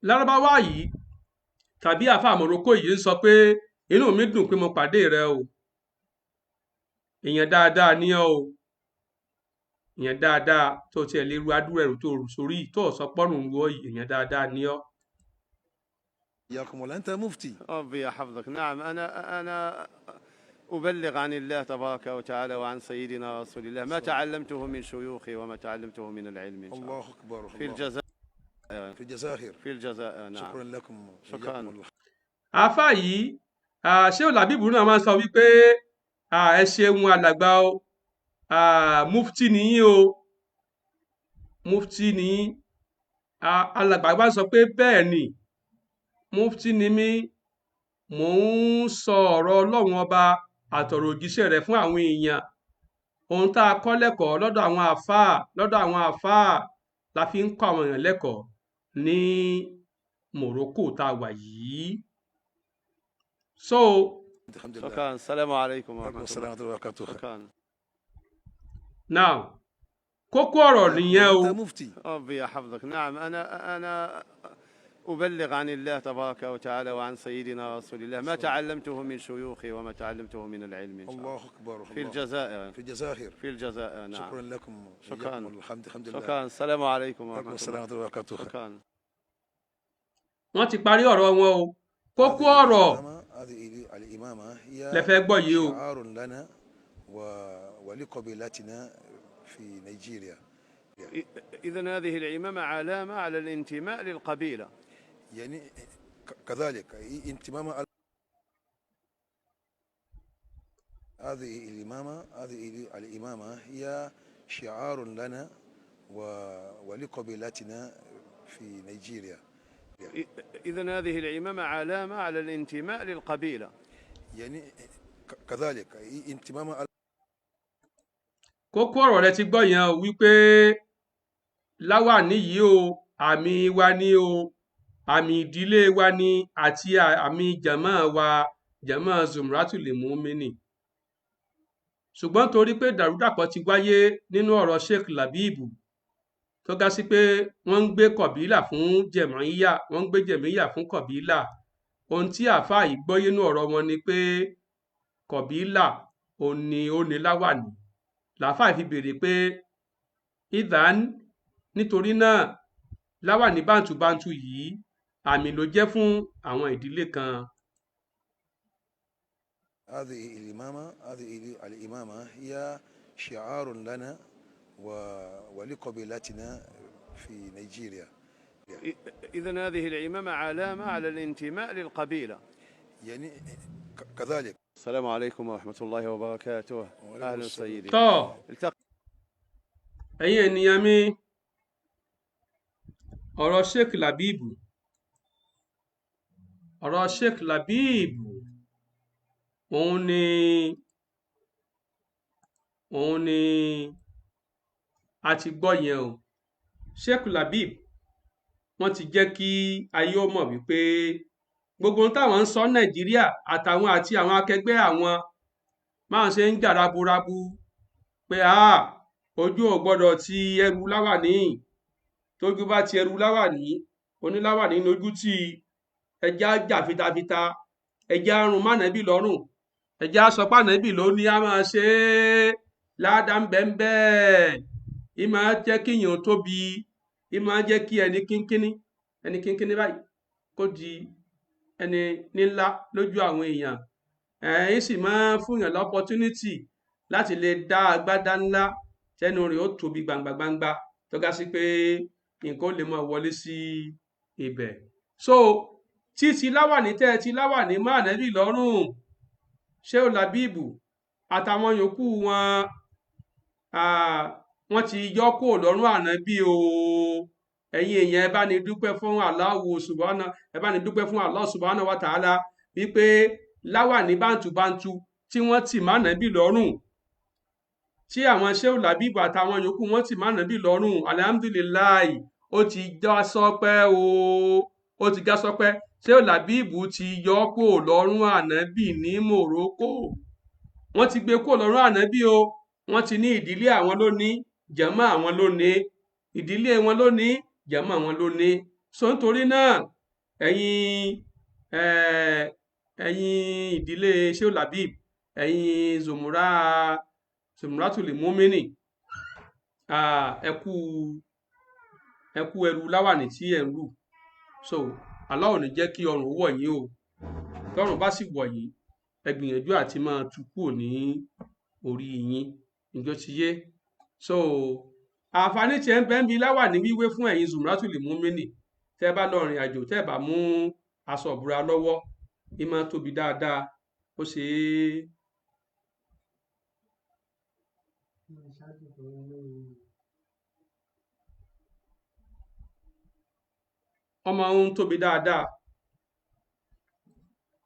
lárúbáwá yìí tàbí àfa Morocco yìí ń sọ pé inú mi dùn pé mo pàdé rẹ o èèyàn dáadáa ní ọ o èèyàn dáadáa tó tiẹ̀ lè ru adúrú ẹrù tó rù sórí tó sọ pọ́nrún wọ èèyàn dáadáa ní ọ. إياكم ولا أنت مفتي. ربي يحفظك. نعم أنا أبلغ عن الله تبارك وتعالى وعن سيدنا رسول الله ما تعلمته من شيوخي وما تعلمته من العلم إن شاء الله. الله أكبر. في الجزائر. في الجزائر. في الجزائر نعم. شكرا لكم. شكرا. àfáà yìí Ṣeeu Labeeb náà máa ń sọ wípé ẹ ṣeun alàgbà o mufti nìyí o mufti nìyí alàgbà bá sọ pé bẹ́ẹ̀ ni mufti ni mí mò ń sọ ọ̀rọ̀ Ọlọ́run ọba àtọ̀rọ̀ òjíṣẹ́ rẹ̀ fún àwọn èèyàn ohun tá a kọ́ lẹ́kọ̀ọ́ lọ́dọ̀ àwọn àfáà la fi ń kọ́ àwọn èèyàn lẹ́kọ̀ọ́ ní Morocco tá a wà yìí. So الحمد لله. شكرا. السلام عليكم وعليكم ورحمة السلام الله. ورحمة الله وبركاته. شكرا. now kókó ọ̀rọ̀ nìyẹn o. أنت مفتي. ربي يحفظك. نعم أنا أبلغ عن الله تبارك وتعالى وعن سيدنا رسول الله ما تعلمته من شيوخي وما تعلمته من العلم إن شاء الله. الله أكبر. في الجزائر. في الجزائر. في الجزائر نعم. شكرا لكم. شكرا. الحمد لله. شكرا. السلام عليكم وعليكم ورحمة السلام الله. ورحمة الله وبركاته. شكرا. wọ́n ti parí ọ̀rọ̀ wọn o kókó ọ̀rọ̀ هذه الإمامة هي lẹ fẹ́ gbọ́ yìí o. شعار لنا ولقبيلتنا في نيجيريا. إذا هذه العمامة علامة على الانتماء للقبيلة. يعني كذلك انتماء هذه الإمامة هي شعار لنا ولقبيلتنا في نيجيريا. إذا هذه العمامة علامة على الانتماء للقبيلة. يعني كذلك انتماء. kókó ọ̀rọ̀ rẹ ti gbọ́ yẹn o wípé láwàní yìí o àmì wa ni o àmì ìdílé wa ni àti àmì jàmáà wa jàmáà Zumratul-Mu'min ṣùgbọ́n torí pé dàrúdàpọ̀ ti wáyé nínú ọ̀rọ̀ Sheikh Labeeb tó ga sí pé wọ́n ń gbé kọ̀bílà fún jẹ̀mọ́íyà wọ́n ń gbé jẹ̀mọ́íyà fún kọ̀bílà ohun tí àáfàá yìí gbọ́yé nínú ọ̀rọ̀ wọn ni pé kọ̀bílà ó ní láwàní làáfàá fi béèrè pé ìdán nítorí náà láwàní bántúbántú yìí àmì ló jẹ́ fún àwọn ìdílé kan. هذه الإمامة هي شعار لنا ولقبيلتنا في نيجيريا. إذا هذه العمامة علامة على الانتماء للقبيلة. يعني كذلك. السلام عليكم ورحمة الله وبركاته. أهلا سيدي. ẹ̀yin ènìyàn mi ọ̀rọ̀ Sheikh Labeeb òun ni a ti gbọ́ yẹn o. Sheikh Labeeb wọ́n ti jẹ́ kí ayé ó mọ̀ wípé gbogbo ohun táwọn ń sọ Nàìjíríà àtàwọn àti àwọn akẹgbẹ́ àwọn máa ń ṣe ń jà raburabu pé ojú ò gbọ́dọ̀ ti ẹrù láwàní tójú bá ti ẹrù láwàní oníláwàní lójú tí ẹjá jà fitafita ẹjá rún mánàbí lọ́rùn ẹjá sọ pánàbí ló ní a máa ṣe é ládàá ń bẹ́ẹ̀ ì máa jẹ́ kíyàn tóbi ì máa jẹ́ kí ẹni kínkínní báyìí kó di ẹni nílá lójú àwọn èèyàn ẹ̀yìn sì máa fúnyàn lọ́pọ̀túnítì láti lè dá agbádá ńlá tẹnu rẹ̀ ó tóbi gbangba tó ga sí pé nǹkan ó lè máa wọlé sí ibẹ̀. So títí láwàní tẹ́ ti láwàní má ànábì lọ́rùn Ṣeeu Labeeb àtàwọn yòókù wọn wọ́n ti yọ kó lọ́rùn ànábì o. ẹ̀yin èèyàn ẹ bá ní dúpẹ́ fún Allah subhanahu wa ta'ala wípé láwàní bántúbántú tí wọ́n ti má ànábì lọ́rùn tí àwọn Ṣeeu Labeeb àtàwọn yòókù wọ́n ti má ànábì lọ́rùn alihamudulilayi ó ti já sọpẹ́ o. ó ti já sọpẹ́. Ṣeeu Labeeb ti yọ kó lọ́rùn ànábì ní Morocco. wọ́n ti gbé kó lọ́rùn ànábì o. wọ́n ti ní ìdílé àwọn ló ní, jàmá àwọn ló ní, ìdílé wọn ló ní, jàmá àwọn ló ní. so nítorí náà ẹ̀yin ìdílé Ṣeeu Labeeb, ẹ̀yin Zumratul-Mu'min, ẹ kú ẹrù láwàní tí ẹ ń rù. so Allah ò ní jẹ́ kí ọrùn wọ̀ yín o. tọ́rùn bá sì wọ̀ yín ẹ gbìyànjú àti máa tú kúrò ní orí yín. ǹjọ́ ti yé. so àǹfààní tí ẹ ń bẹ ń bi láwàní wíwé fún ẹ̀yin Zumratul-Mu'min. tẹ́ bá lọ rìn àjò tẹ́ bá mú aṣọ ìbora lọ́wọ́ ẹ máa tóbi dáadáa. ó ṣe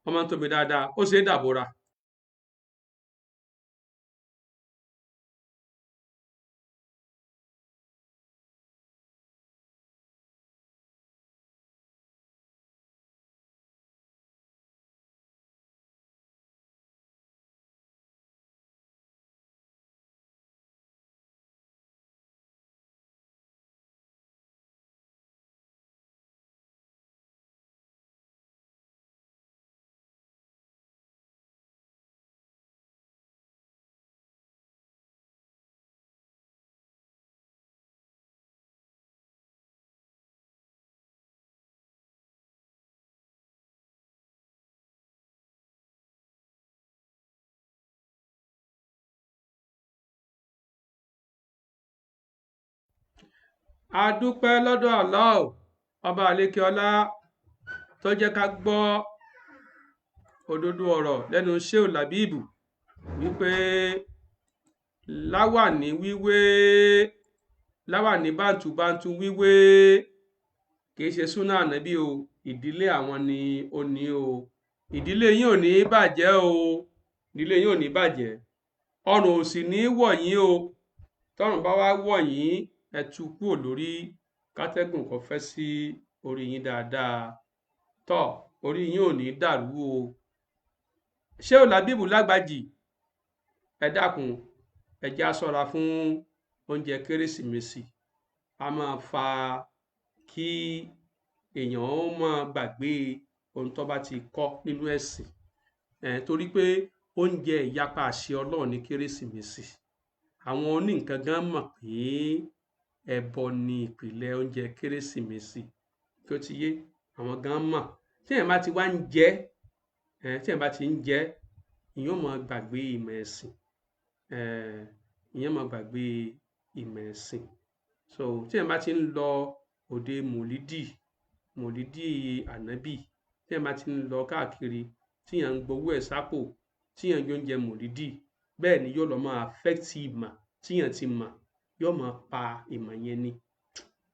ọmọ ń tóbi dáadáa. ó ṣe é dàbora. a dúpẹ́ lọ́dọ̀ Allah ọba àlékè ọlá tó jẹ́ ká gbọ́ òdodo ọ̀rọ̀ lẹ́nu Ṣeeu Labeeb wípé láwàní bántúbántú wíwé kìí ṣe súnà ànábì o. ìdílé àwọn ni ó ní o. ìdílé yín ò ní bàjẹ́ o. ìdílé yín ò ní bàjẹ́. ọrùn ò sì ní wọ̀ yín o. tọ́rùn bá wá wọ̀ yín ẹ tú kúrò lórí kátẹ́gùn kó fẹ́ sí orí yín dáadáa. tọ́ orí yín ò ní dàrú o. Ṣeeu Labeeb lágbàjì ẹ dákun ẹ jẹ́ á ṣọ́ra fún oúnjẹ kérésìmesì. a máa fa kí èèyàn ó máa gbàgbé ohun tó bá ti kọ́ nínú ẹ̀sìn. torí pé oúnjẹ ìyapa àṣẹ Ọlọ́run ní kérésìmesì. àwọn oníǹkan gan mọ̀ pé ẹbọ ni ìpìlẹ̀ oúnjẹ kérésìmesì. kí ó ti yé àwọn gan mọ̀. téèyàn bá ti wá ń jẹ téèyàn bá ti ń jẹ ìyẹn ò mọ gbàgbé ìmọ̀ ẹ̀sìn. ìyẹn mọ gbàgbé ìmọ̀ ẹ̀sìn. so téèyàn bá ti ń lọ òde mòlídì ànábì, téèyàn bá ti ń lọ káàkiri tíyàn ń gbowó ẹ̀ sápò tíyàn yóò ń jẹ mòlídì, bẹ́ẹ̀ ni yóò lọ máa affect ìmọ̀ tíyàn ti mọ̀. yóò máa pa ìmọ̀ yẹn ni.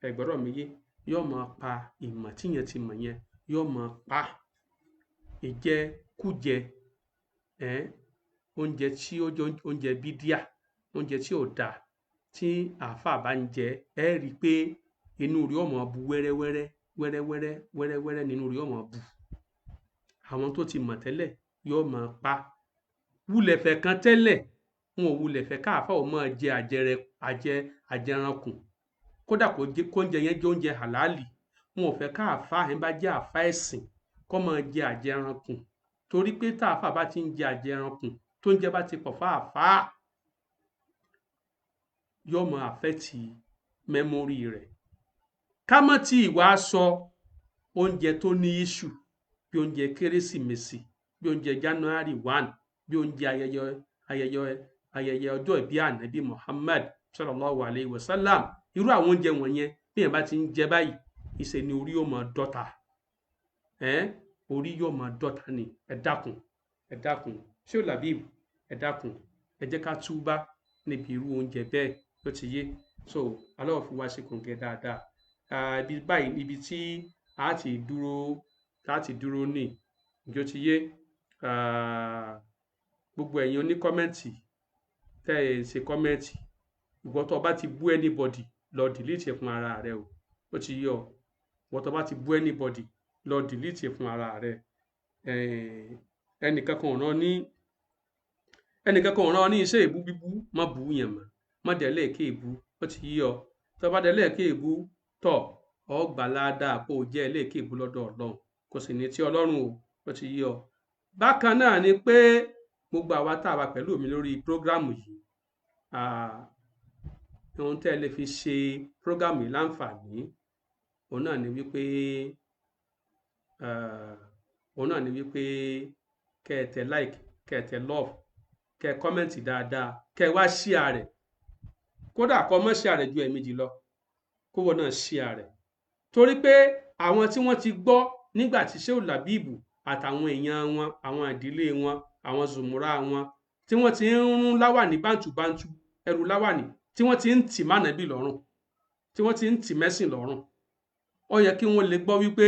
ẹ gbọ́dọ̀ mi yé. yóò máa pa ìmọ̀ tíyàn ti mọ̀ yẹn yóò máa pa. ìjẹkújẹ oúnjẹ tí ó jẹ oúnjẹ bídíà, oúnjẹ tí ò dáa, tí àáfàá bá ń jẹ ẹ rí i pé inú rí ó máa bu wẹ́rẹ́wẹ́rẹ́ nínú rí ó máa bu. àwọn tó ti mọ̀ tẹ́lẹ̀ yóò máa pa. wúlẹ̀fẹ̀ kan tẹ́lẹ̀ wọn ò wúlẹ̀fẹ̀ káàfáà ò máa jẹ àjẹrankùn. kódà kó oúnjẹ yẹn jẹ́ oúnjẹ hàlálì, wọn ò fẹ́ káàfáà ẹ̀ bá jẹ́ àfáà ẹ̀sìn kó máa jẹ àjẹrankùn. torí pé táàfáà bá ti ń jẹ àjẹrankùn tó ń jẹ bá ti pọ̀ fáàfáà yóò máa àfẹ́tì mẹ́mórì rẹ̀. ká má tí ì wá sọ oúnjẹ tó ní iṣu bí oúnjẹ kérésìmesì, bí oúnjẹ January 1, bí oúnjẹ ayẹyẹ ọjọ́ ìbí ànábì Muhammad sallallahu alayhi wa sallam. irú àwọn oúnjẹ wọ̀nyẹn bí èèyàn bá ti ń jẹ báyìí ìṣe ni orí yóò máa dọ́ta orí yóò máa dọ́ta ni. Ẹ dákun Ṣeeu Labeeb, ẹ dákun ẹ jẹ́ ká túbá níbi irú oúnjẹ bẹ́ẹ̀ ló ti yé. So Allah fi wá sí kòǹgẹ́ dáadáa. Ibi báyìí ibi tí a ti dúró ní ìjọ ti yé. Gbogbo ẹ̀yin oní kọ́mẹ́ǹtì tẹ́ ẹ ṣe kọ́mẹ́ǹtì, ìwọ tó bá ti bú anybody lọ delete ẹ̀ fún ara rẹ o. Ó ti yé ọ. Ìwọ tó bá ti bú anybody lọ delete ẹ̀ fún ara rẹ. Ẹnìkan kan ò rán ọ ní iṣẹ́ ìbú bíbú, má bú yẹn mọ́, má dẹ̀lẹ́ èké ìbú. Ó ti yé ọ. Tó bá dẹ̀lẹ́ èké ìbú tọ̀ ọ gbà ládàá pé ó jẹ́ ẹlẹ́ẹ̀kẹ́ ìbú lọ́dọ̀ Ọlọ́run, kò sì ní tí Ọlọ́run o. Ó ti yé ọ. Bákan náà ni pé gbogbo àwa tá a wà pẹ̀lú mi lórí prógrámù yìí, ohun tẹ́ ẹ lè fi ṣe prógrámù yìí láǹfààní òun náà ni wípé kẹ́ ẹ tẹ like, kẹ́ ẹ tẹ love, kẹ́ ẹ kọ́mẹ̀ntì dáadáa, kẹ́ ẹ wá share rẹ̀. Kódà kó má share rẹ̀ ju ẹ̀ẹ̀mejì lọ, kó wọ́n náà share rẹ̀. Torí pé àwọn tí wọ́n ti gbọ́ nígbà tí Ṣeeu Labeeb àtàwọn èèyàn wọn, àwọn ìdílé wọn, àwọn zùmúrà wọn, tí wọ́n ti ń rún láwàní bántúbántú, ẹrù láwàní tí wọ́n ti ń tì mánàbí lọ́rùn, tí wọ́n ti ń tì mẹ́sìn lọ́rùn. Ó yẹ kí wọ́n lè gbọ́ wípé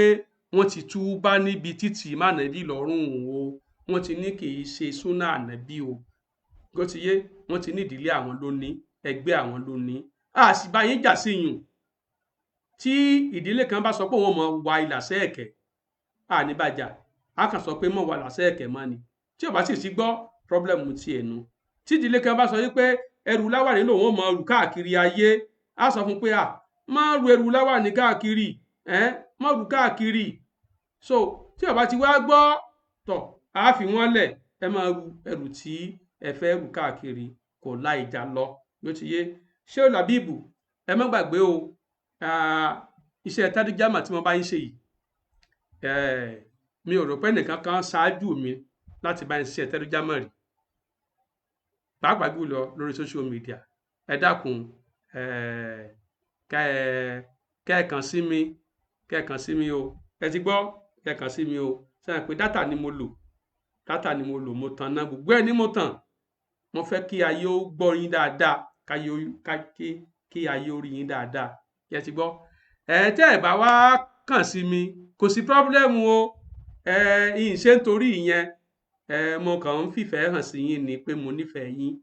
wọ́n ti túbá níbi títì mánàbí lọ́rùn o. Wọ́n ti ní kì í ṣe súnà ànábì o. Ó ti yé. Wọ́n ti ní ìdílé àwọn ló ní, ẹgbẹ́ àwọn ló ní. A sì bá yín jà sí yùn. Tí ìdílé kan bá sọ pé wọ́n mọ̀ wá ìlàsẹ̀ ẹ̀kẹ́, a ní bàjá. A kàn sọ pé mọ̀ wá ìlàsẹ̀ ẹ̀kẹ́ mọ́ ni. Tí ó bá sì sí gbọ́ pọ́blẹ́mù ti ẹ̀nu. Tí ìdílé kan bá sọ wípé ẹrù láwàní lòun ó mọ̀ rù káàkiri ayé, a sọ fún pé má ru ẹrù láwàní káàkiri, má rù káàkiri. So tí ó bá ti wá gbọ́ tọ̀, a fi wọ́n lẹ̀, ẹ máa ru ẹrù tí ẹ fẹ́ rù káàkiri, kò la ìjà lọ. Ló ti yé. Ṣeeu Labeeb, ẹ má gbàgbé o, iṣẹ́ tádíjámà tí wọ́n bá ń ṣe yìí, mi ò rò pé nìkan kan ṣáájú mi láti bá ń ṣiṣẹ́ tádíjámà rí, pàápàá jùlọ lórí social media. Ẹ dákun kẹ́ ẹ kàn sí mi o. Ẹ ti gbọ́, kẹ́ ẹ kàn sí mi o. Sẹ́yìn pé dátà ni mo lò, mo tan náà gbogbo ẹ̀ ní mo tàn. Mo fẹ́ kí ayé ó gbọ́ yín dáadáa, kí ayé ó rí yín dáadáa. Ẹ ti gbọ́. Tẹ́ ẹ bá wá kàn sí mi, kò sí pọ́blẹ́mù o. Ìṣe nítorí ìyẹn, mo kàn ń fìfẹ́ hàn sí yín ni pé mo nífẹ̀ẹ́ yín.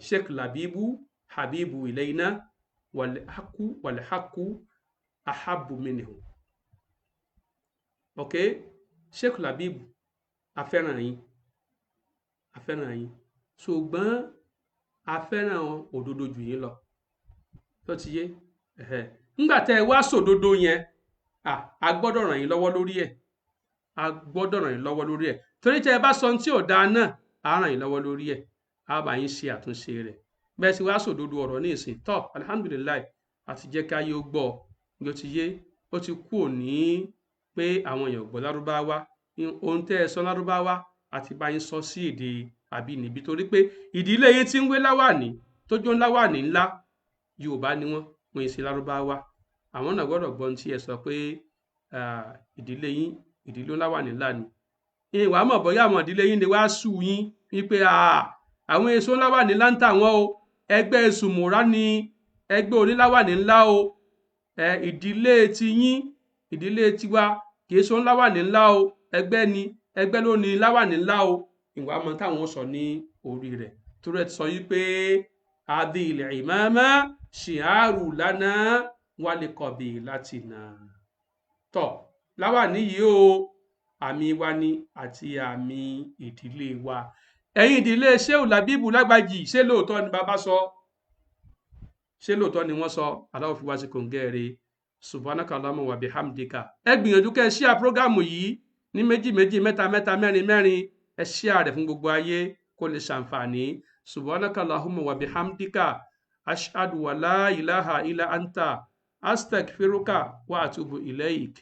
Sheikh Labeeb habibu ilayna wal haqqu ahabbu minhu. Ok, Sheikh Labeeb, a fẹ́ràn yín, ṣùgbọ́n a fẹ́ràn òdodo jù yín lọ. Tó ti yé. Nígbà tẹ́ ẹ wá sòdodo yẹn, a gbọ́dọ̀ ràn yín lọ́wọ́ lórí ẹ̀. Torí tẹ́ ẹ bá sọ tí ò dáa náà, a ràn yín lọ́wọ́ lórí ẹ̀, a bá yín ṣe àtúnṣe rẹ̀. Bẹ́ẹ̀ sì wá sòdodo ọ̀rọ̀ ní ìsìn tọ́, alhamdulilayi, àti jẹ́ ká yóò gbọ́. Ló ti yé. Ó ti kú òní pé àwọn èèyàn gbọ́ lárúbáwá. Ohun tẹ́ ẹ sọ lárúbáwá àti bá yín sọ sí èdè àbínibí. Torí pé ìdílé yín tí ń wé láwàní tó jó láwàní ńlá, Yorùbá ni wọ́n ń ṣe lárúbáwá. Àwọn náà gbọ́dọ̀ gbọ́ ohun tí ẹ sọ pé ìdílé yín ìdílé láwàní ńlá ni. Ìwà mọ̀ bóyá àwọn ìdílé yín lè wá sú yín wípé àwọn èso láwàní ńlá ń tà wọ́n o. Ẹgbẹ́ Zumura ni ẹgbẹ́ oníláwàní ńlá o. Ìdílé ti yín, ìdílé tiwa kì í ṣe láwàní ńlá o. Ẹgbẹ́ ló ní láwàní ńlá o. Ìwà mọ̀ táwọn sọ ní orí rẹ̀. Torí ẹ ti sọ yí pé adil imama shi'aru lana wali qabilatina. Tọ́, láwàní yìí o, àmì wa ni àti àmì ìdílé wa. Ẹ̀yin ìdílé Ṣeeu Labeeb lágbàjì, ṣé lóòótọ́ ni bàbá sọ? Ṣé lóòótọ́ ni wọ́n sọ? Allah fi wá sí kòǹgẹ́rẹ́. Subhanaka Allahumma wa bihamdika. Ẹ gbìyànjú kẹ́ ẹ share prógámù yìí ní méjì, mẹ́ta, mẹ́rin. Ẹ share rẹ̀ fún gbogbo ayé kó lè ṣàǹfààní. Subhanaka Allahumma wa bihamdika. Ashhadu wa la ilaha illa anta. Astaghfiruka wa atubu ilayk.